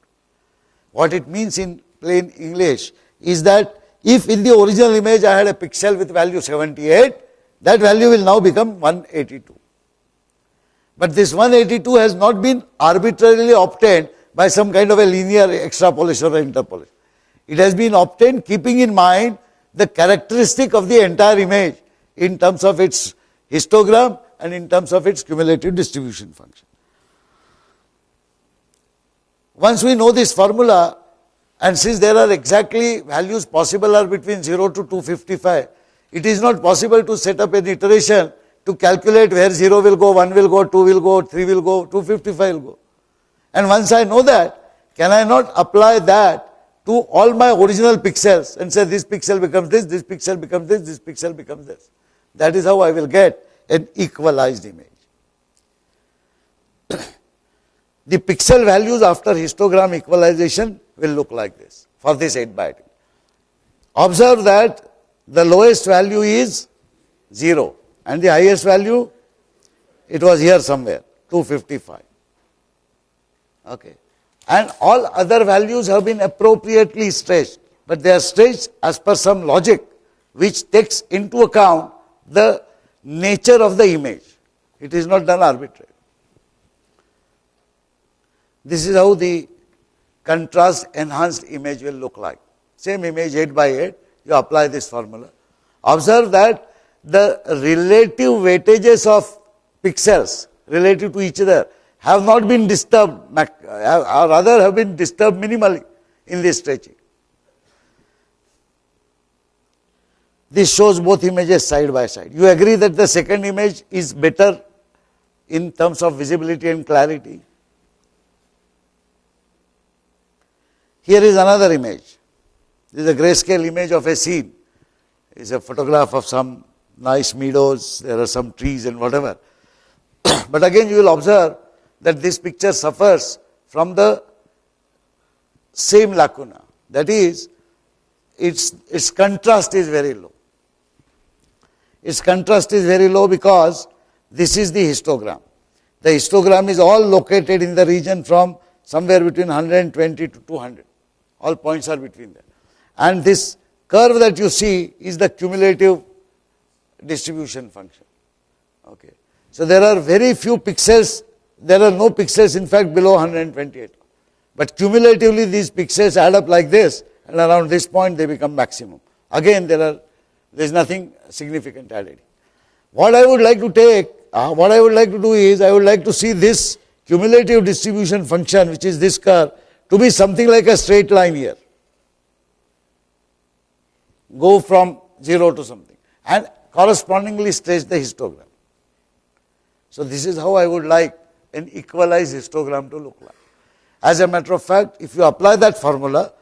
What it means in plain English is that if in the original image I had a pixel with value 78, that value will now become 182. But this 182 has not been arbitrarily obtained by some kind of a linear extrapolation or interpolation. It has been obtained keeping in mind the characteristic of the entire image in terms of its histogram and in terms of its cumulative distribution function. Once we know this formula, and since there are exactly values possible are between 0 to 255, it is not possible to set up an iteration to calculate where 0 will go, 1 will go, 2 will go, 3 will go, 255 will go. And once I know that, can I not apply that to all my original pixels and say this pixel becomes this pixel becomes this pixel becomes this. That is how I will get an equalized image. The pixel values after histogram equalization will look like this for this 8 by 8. Observe that the lowest value is 0 and the highest value, it was here somewhere, 255. Okay. And all other values have been appropriately stretched, but they are stretched as per some logic which takes into account the nature of the image. It is not done arbitrarily. This is how the contrast enhanced image will look like. Same image 8 by 8, you apply this formula. Observe that the relative weightages of pixels relative to each other have not been disturbed, or rather have been disturbed minimally in this stretching. This shows both images side by side. You agree that the second image is better in terms of visibility and clarity. Here is another image. This is a grayscale image of a scene. It's a photograph of some nice meadows, there are some trees and whatever. But again you will observe that this picture suffers from the same lacuna. That is, its contrast is very low. Its contrast is very low because this is the histogram. The histogram is all located in the region from somewhere between 120 to 200. All points are between them. And this curve that you see is the cumulative distribution function. Okay. So there are very few pixels, there are no pixels in fact below 128. But cumulatively these pixels add up like this, and around this point they become maximum. Again there is nothing significant added. What I would like to do is, I would like to see this cumulative distribution function, which is this curve, to be something like a straight line here. Go from 0 to something and correspondingly stretch the histogram. So this is how I would like an equalized histogram to look like. As a matter of fact, if you apply that formula,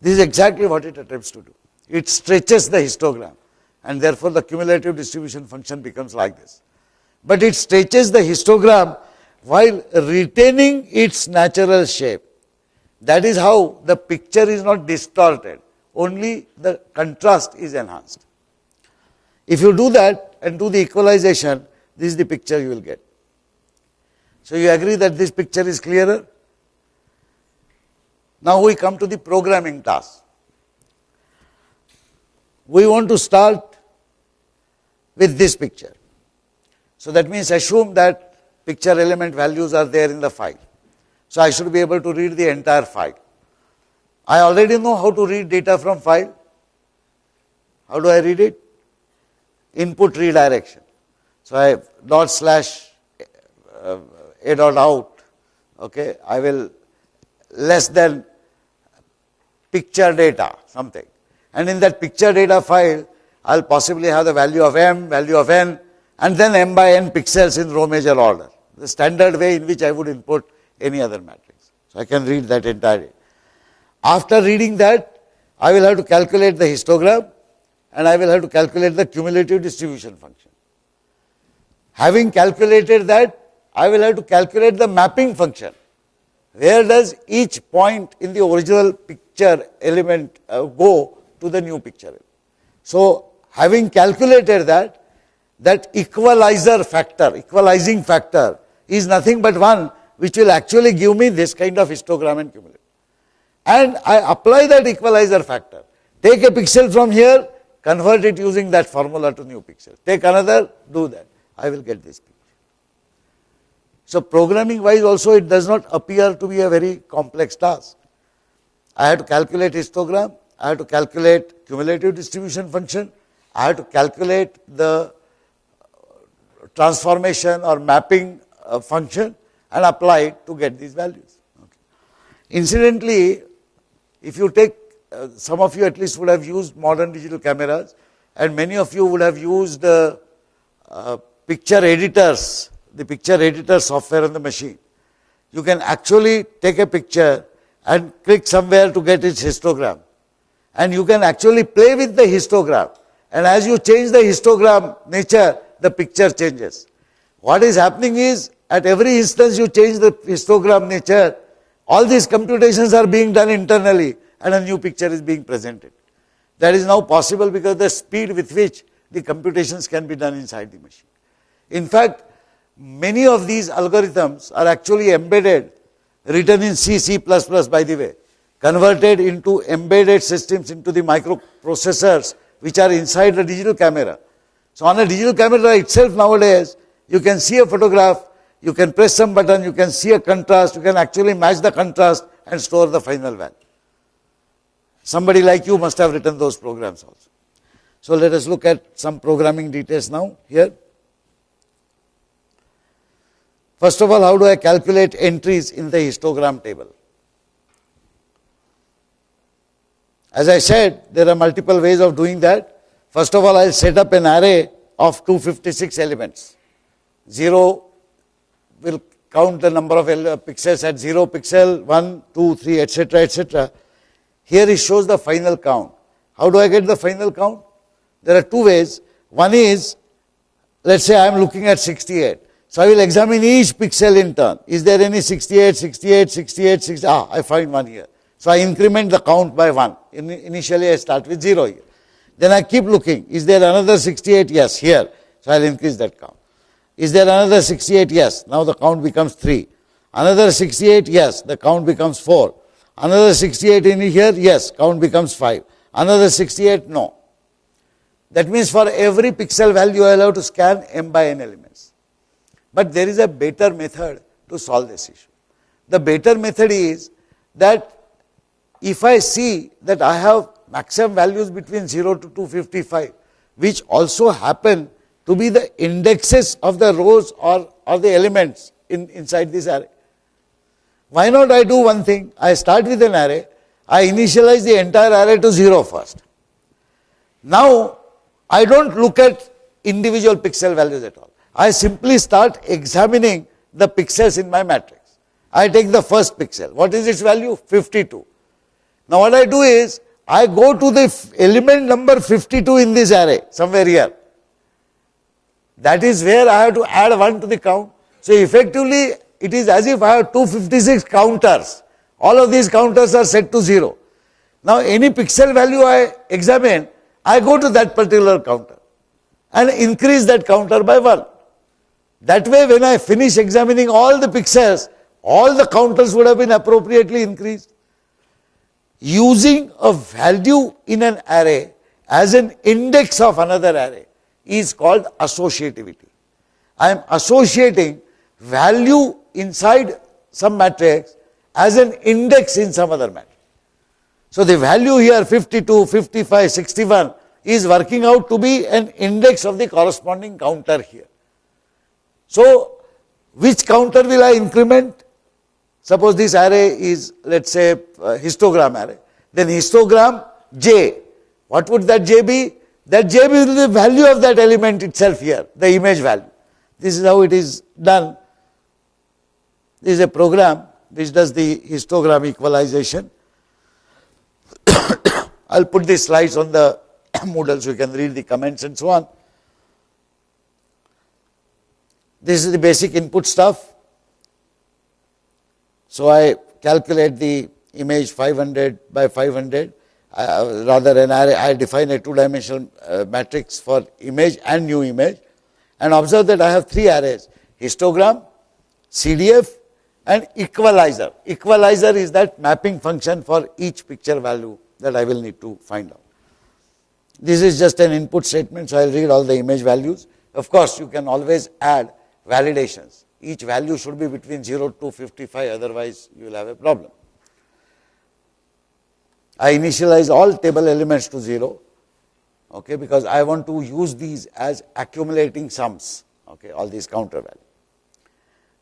this is exactly what it attempts to do. It stretches the histogram, and therefore the cumulative distribution function becomes like this. But it stretches the histogram while retaining its natural shape. That is how the picture is not distorted, only the contrast is enhanced. If you do that and do the equalization, this is the picture you will get. So you agree that this picture is clearer? Now we come to the programming task. We want to start with this picture. So that means assume that picture element values are there in the file. So I should be able to read the entire file. I already know how to read data from file. How do I read it? Input redirection. So I dot slash a dot out. Okay, I will less than picture data something. And in that picture data file, I'll possibly have the value of m, value of n, and then m by n pixels in row major order. The standard way in which I would input any other matrix. So I can read that entirely. After reading that, I will have to calculate the histogram and I will have to calculate the cumulative distribution function. Having calculated that, I will have to calculate the mapping function. where does each point in the original picture element go to the new picture. So having calculated that, that equalizing factor is nothing but one which will actually give me this kind of histogram and cumulative. And I apply that equalizer factor. Take a pixel from here, convert it using that formula to new pixel. Take another, do that. I will get this picture. So programming wise also it does not appear to be a very complex task. I have to calculate histogram, I have to calculate cumulative distribution function, I have to calculate the transformation or mapping function and apply it to get these values. Okay. Incidentally, if you take, some of you at least would have used modern digital cameras, and many of you would have used picture editors, the picture editor software on the machine. You can actually take a picture and click somewhere to get its histogram. And you can actually play with the histogram. And as you change the histogram nature, the picture changes. What is happening is, at every instance you change the histogram nature, all these computations are being done internally and a new picture is being presented. That is now possible because the speed with which the computations can be done inside the machine. In fact, many of these algorithms are actually embedded, written in C, C++ by the way, converted into embedded systems into the microprocessors which are inside the digital camera. So on a digital camera itself nowadays, you can see a photograph, you can press some button, you can see a contrast, you can actually match the contrast and store the final value. Somebody like you must have written those programs also. So let us look at some programming details now here. First of all, how do I calculate entries in the histogram table? As I said, there are multiple ways of doing that. First of all, I will set up an array of 256 elements. 0 will count the number of pixels at 0 pixel, 1, 2, 3, etc., etc. Here it shows the final count. How do I get the final count? There are two ways. One is, let's say I am looking at 68. So I will examine each pixel in turn. Is there any 68, 68, 68, 68? I find one here. So I increment the count by 1. Initially I start with 0 here. Then I keep looking. Is there another 68? Yes, here. So I will increase that count. Is there another 68? Yes. Now the count becomes 3. Another 68? Yes. The count becomes 4. Another 68 in here? Yes. Count becomes 5. Another 68? No. That means for every pixel value I will have to scan m by n elements. But there is a better method to solve this issue. The better method is that if I see that I have maximum values between 0 to 255, which also happen to be the indexes of the rows or the elements inside this array. Why not I do one thing? I start with an array, I initialize the entire array to 0 first. Now, I don't look at individual pixel values at all. I simply start examining the pixels in my matrix. I take the first pixel. What is its value? 52. Now what I do is, I go to the element number 52 in this array, somewhere here. That is where I have to add 1 to the count. So effectively, it is as if I have 256 counters. All of these counters are set to 0. Now any pixel value I examine, I go to that particular counter and increase that counter by 1. That way when I finish examining all the pixels, all the counters would have been appropriately increased. Using a value in an array as an index of another array is called associativity. I am associating value inside some matrix as an index in some other matrix. So the value here 52, 55, 61 is working out to be an index of the corresponding counter here. So which counter will I increment? Suppose this array is, let's say, histogram array. Then histogram j. What would that j be? That j will be the value of that element itself here, the image value. This is how it is done. This is a program which does the histogram equalization. I'll put these slides on the Moodle so you can read the comments and so on. This is the basic input stuff. So I calculate the image 500 by 500, rather an array, I define a two-dimensional matrix for image and new image, and observe that I have three arrays: histogram, CDF, and equalizer. Equalizer is that mapping function for each picture value that I will need to find out. This is just an input statement, so I will read all the image values. Of course, you can always add validations. Each value should be between 0 to 55, otherwise you will have a problem. I initialize all table elements to 0, okay, because I want to use these as accumulating sums, okay, all these counter values.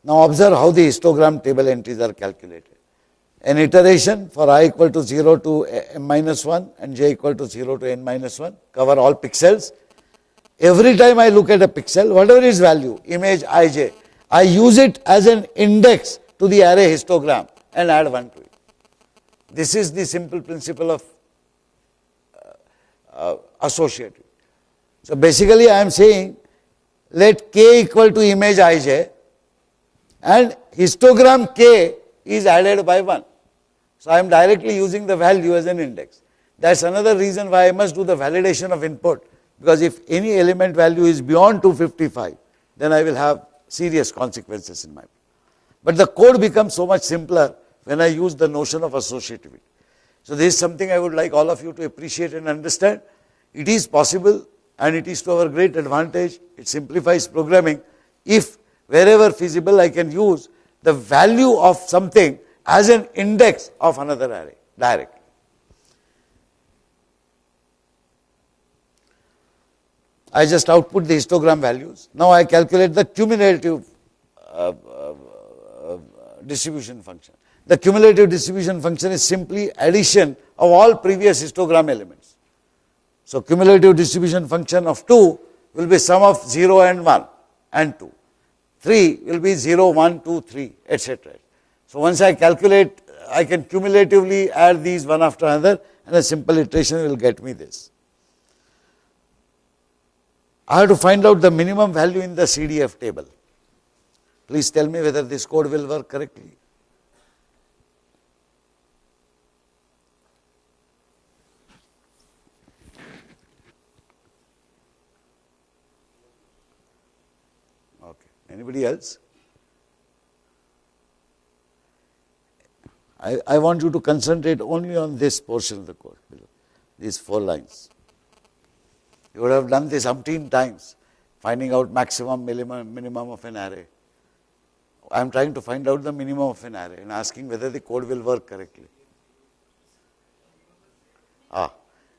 Now observe how the histogram table entries are calculated. An iteration for I equal to 0 to m minus 1 and j equal to 0 to n minus 1, cover all pixels. Every time I look at a pixel, whatever its value, image ij, I use it as an index to the array histogram and add 1 to it. This is the simple principle of associative. So basically I am saying, let k equal to image ij and histogram k is added by 1. So I am directly using the value as an index. That's another reason why I must do the validation of input, because if any element value is beyond 255, then I will have serious consequences in my mind. But the code becomes so much simpler when I use the notion of associativity. So this is something I would like all of you to appreciate and understand. It is possible, and it is to our great advantage. It simplifies programming. If wherever feasible I can use the value of something as an index of another array directly. I just output the histogram values. Now I calculate the cumulative distribution function. The cumulative distribution function is simply addition of all previous histogram elements. So cumulative distribution function of 2 will be sum of 0 and 1 and 2. 3 will be 0, 1, 2, 3, etc. So once I calculate, I can cumulatively add these one after another, and a simple iteration will get me this. I have to find out the minimum value in the CDF table. Please tell me whether this code will work correctly. Okay. Anybody else? I want you to concentrate only on this portion of the code below, these 4 lines. You would have done this umpteen times, finding out maximum, minimum of an array. I am trying to find out the minimum of an array and asking whether the code will work correctly.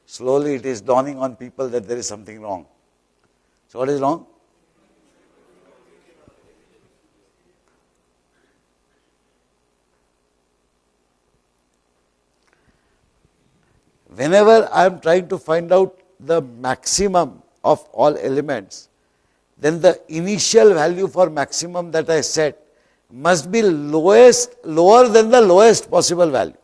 Slowly it is dawning on people that there is something wrong. So what is wrong? Whenever I am trying to find out the maximum of all elements, then the initial value for maximum that I set must be lower than the lowest possible value.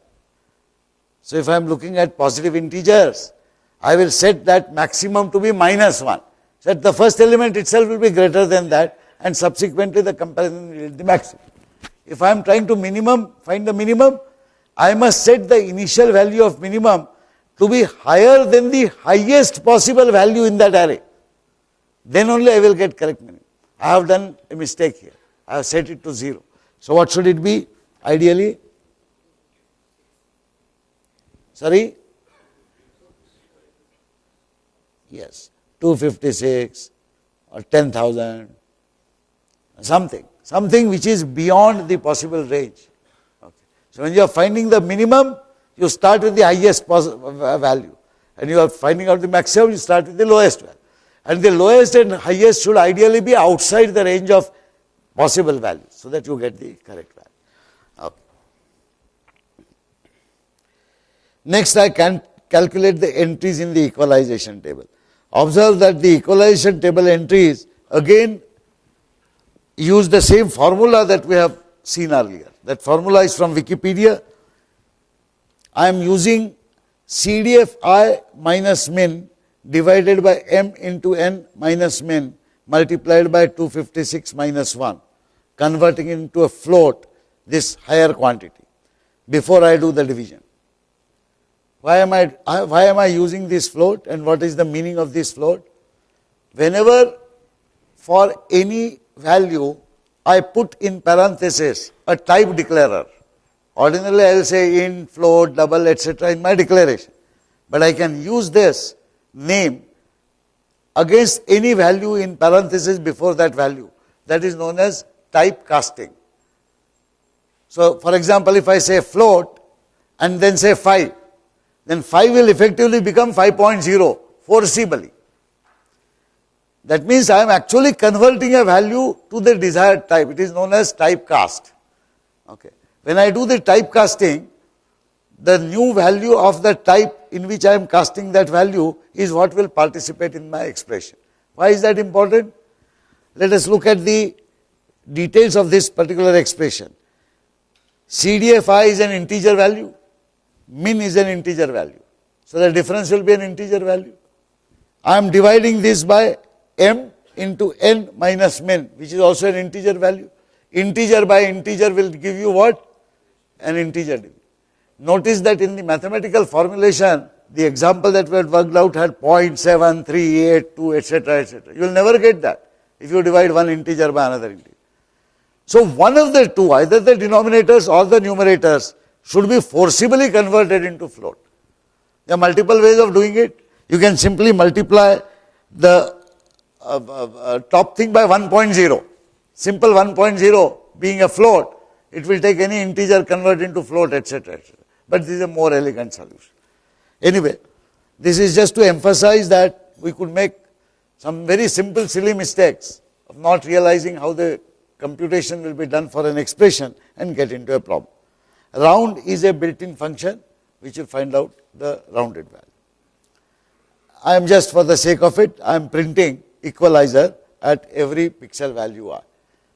So if I am looking at positive integers, I will set that maximum to be -1. So the first element itself will be greater than that, and subsequently the comparison will yield the maximum. If I am trying to find the minimum, I must set the initial value of minimum to be higher than the highest possible value in that array. Then only I will get correct minimum. I have done a mistake here. I have set it to 0. So what should it be ideally? Sorry? Yes, 256 or 10,000, something which is beyond the possible range. Okay. So when you are finding the minimum, you start with the highest value, and you are finding out the maximum, you start with the lowest value. And the lowest and highest should ideally be outside the range of possible values, so that you get the correct value. Okay. Next, I can calculate the entries in the equalization table. Observe that the equalization table entries again use the same formula that we have seen earlier. That formula is from Wikipedia. I am using CDF I minus min divided by m into n minus min multiplied by 256 minus 1, converting it into a float, this higher quantity. before I do the division. Why am I using this float, and what is the meaning of this float? Whenever for any value I put in parenthesis a type declarer. Ordinarily I will say int, float, double, etc. in my declaration. But I can use this name against any value in parenthesis before that value. That is known as typecasting. So for example, if I say float and then say 5, then 5 will effectively become 5.0 forcibly. That means I am actually converting a value to the desired type. It is known as typecast. Okay. When I do the typecasting, the new value of the type in which I am casting that value is what will participate in my expression. Why is that important? Let us look at the details of this particular expression. CDFI is an integer value. Min is an integer value. So the difference will be an integer value. I am dividing this by m into n minus min, which is also an integer value. Integer by integer will give you what? An integer division. Notice that in the mathematical formulation, the example that we had worked out had 0.7382, etc., etc. You will never get that if you divide one integer by another integer. So one of the two, either the denominators or the numerators, should be forcibly converted into float. There are multiple ways of doing it. You can simply multiply the top thing by 1.0. Simple 1.0 being a float, it will take any integer, convert into float, etc., etc. But this is a more elegant solution. Anyway, this is just to emphasize that we could make some very simple, silly mistakes of not realizing how the computation will be done for an expression and get into a problem. Round is a built-in function which will find out the rounded value. I am just for the sake of it, I am printing equalizer at every pixel value r.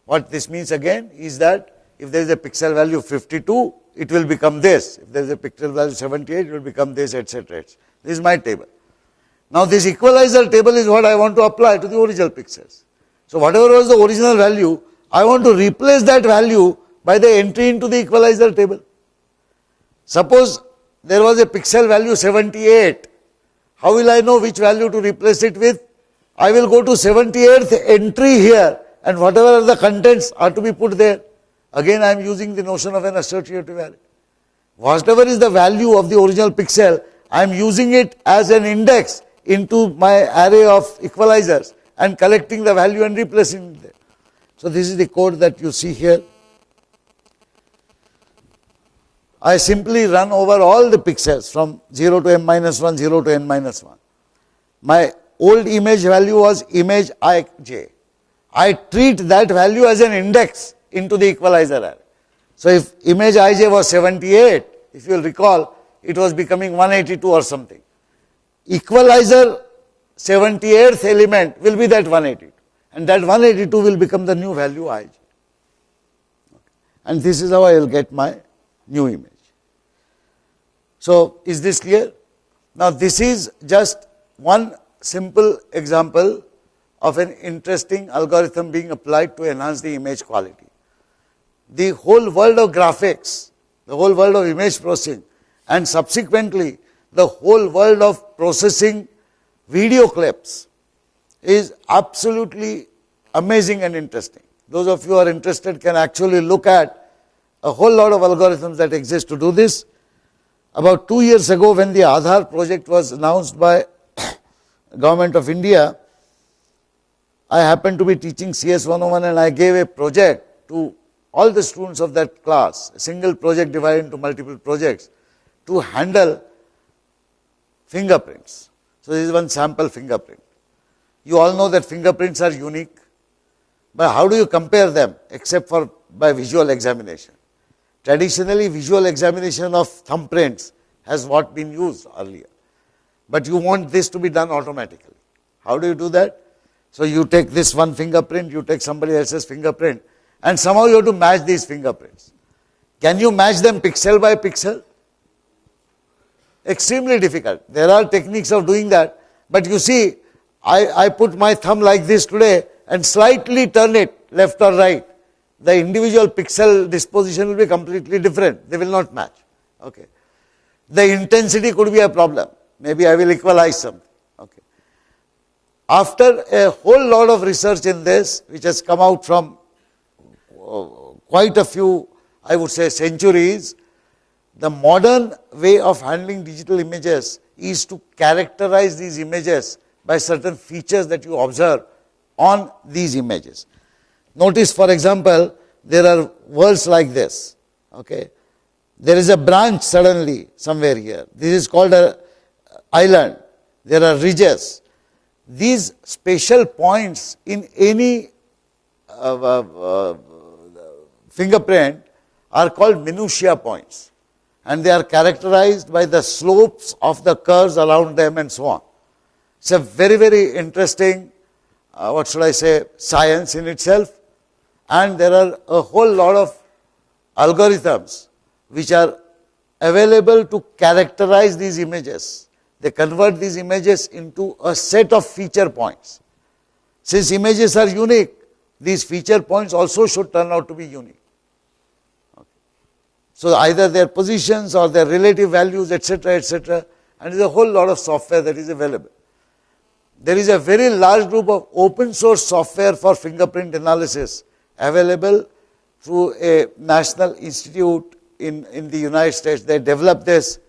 What this means again is that if there is a pixel value 52, it will become this. If there is a pixel value 78, it will become this, etc. This is my table. Now this equalizer table is what I want to apply to the original pixels. So whatever was the original value, I want to replace that value by the entry into the equalizer table. Suppose there was a pixel value 78. How will I know which value to replace it with? I will go to 78th entry here, and whatever the contents are to be put there. Again, I am using the notion of an associative array. Whatever is the value of the original pixel, I am using it as an index into my array of equalizers and collecting the value and replacing it there. So this is the code that you see here. I simply run over all the pixels from 0 to m-1, 0 to n-1. My old image value was image ij. I treat that value as an index into the equalizer array. So if image ij was 78, if you will recall, it was becoming 182 or something. Equalizer 78th element will be that 182. And that 182 will become the new value ij. And this is how I will get my new image. So is this clear? Now this is just one simple example of an interesting algorithm being applied to enhance the image quality. The whole world of graphics, the whole world of image processing, and subsequently the whole world of processing video clips is absolutely amazing and interesting. Those of you who are interested can actually look at a whole lot of algorithms that exist to do this. About 2 years ago, when the Aadhaar project was announced by Government of India, I happened to be teaching CS 101 and I gave a project to all the students of that class, a single project divided into multiple projects, to handle fingerprints. So this is one sample fingerprint. You all know that fingerprints are unique, but how do you compare them except for by visual examination? Traditionally, visual examination of thumbprints has what been used earlier. But you want this to be done automatically. How do you do that? So you take this one fingerprint, you take somebody else's fingerprint, and somehow you have to match these fingerprints. Can you match them pixel by pixel? Extremely difficult. There are techniques of doing that, but you see, I put my thumb like this today and slightly turn it left or right. the individual pixel disposition will be completely different. They will not match. Okay. The intensity could be a problem. Maybe I will equalize something. Okay. After a whole lot of research in this, which has come out from quite a few, I would say, centuries, the modern way of handling digital images is to characterize these images by certain features that you observe on these images. Notice, for example, there are words like this. Okay. There is a branch suddenly somewhere here. This is called an island. There are ridges. These spatial points in any fingerprint are called minutiae points, and they are characterized by the slopes of the curves around them and so on. It's a very, very interesting, what should I say, science in itself, and there are a whole lot of algorithms which are available to characterize these images. They convert these images into a set of feature points. Since images are unique, these feature points also should turn out to be unique. Okay. So either their positions or their relative values, etc., etc., and there is a whole lot of software that is available. There is a very large group of open source software for fingerprint analysis available through a national institute in the United States. They developed this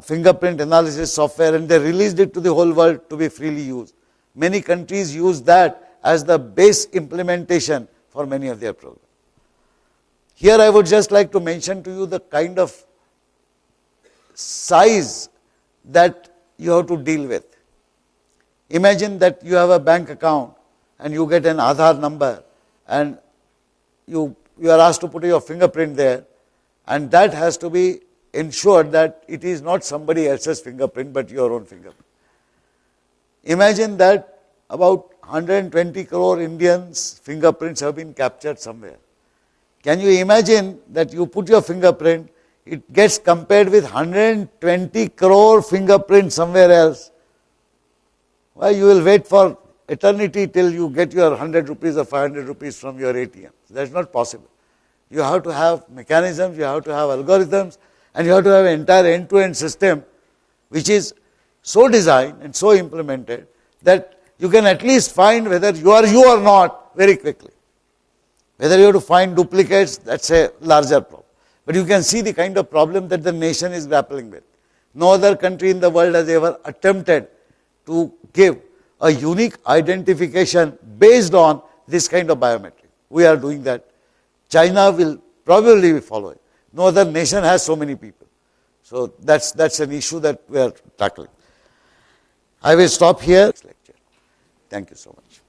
fingerprint analysis software and they released it to the whole world to be freely used. Many countries use that as the base implementation for many of their programs. Here I would just like to mention to you the kind of size that you have to deal with. Imagine that you have a bank account and you get an Aadhaar number and you are asked to put your fingerprint there, and that has to be ensured that it is not somebody else's fingerprint but your own fingerprint. Imagine that about 120 crore Indians' fingerprints have been captured somewhere. Can you imagine that you put your fingerprint, it gets compared with 120 crore fingerprints somewhere else? Well, you will wait for eternity till you get your 100 rupees or 500 rupees from your ATM. That's not possible. You have to have mechanisms, you have to have algorithms, and you have to have an entire end-to-end system which is so designed and so implemented that you can at least find whether you are you or not very quickly. Whether you have to find duplicates, that's a larger problem. But you can see the kind of problem that the nation is grappling with. No other country in the world has ever attempted to give a unique identification based on this kind of biometric. We are doing that. China will probably be following. No other nation has so many people. So that's an issue that we are tackling. I will stop here. Thank you so much.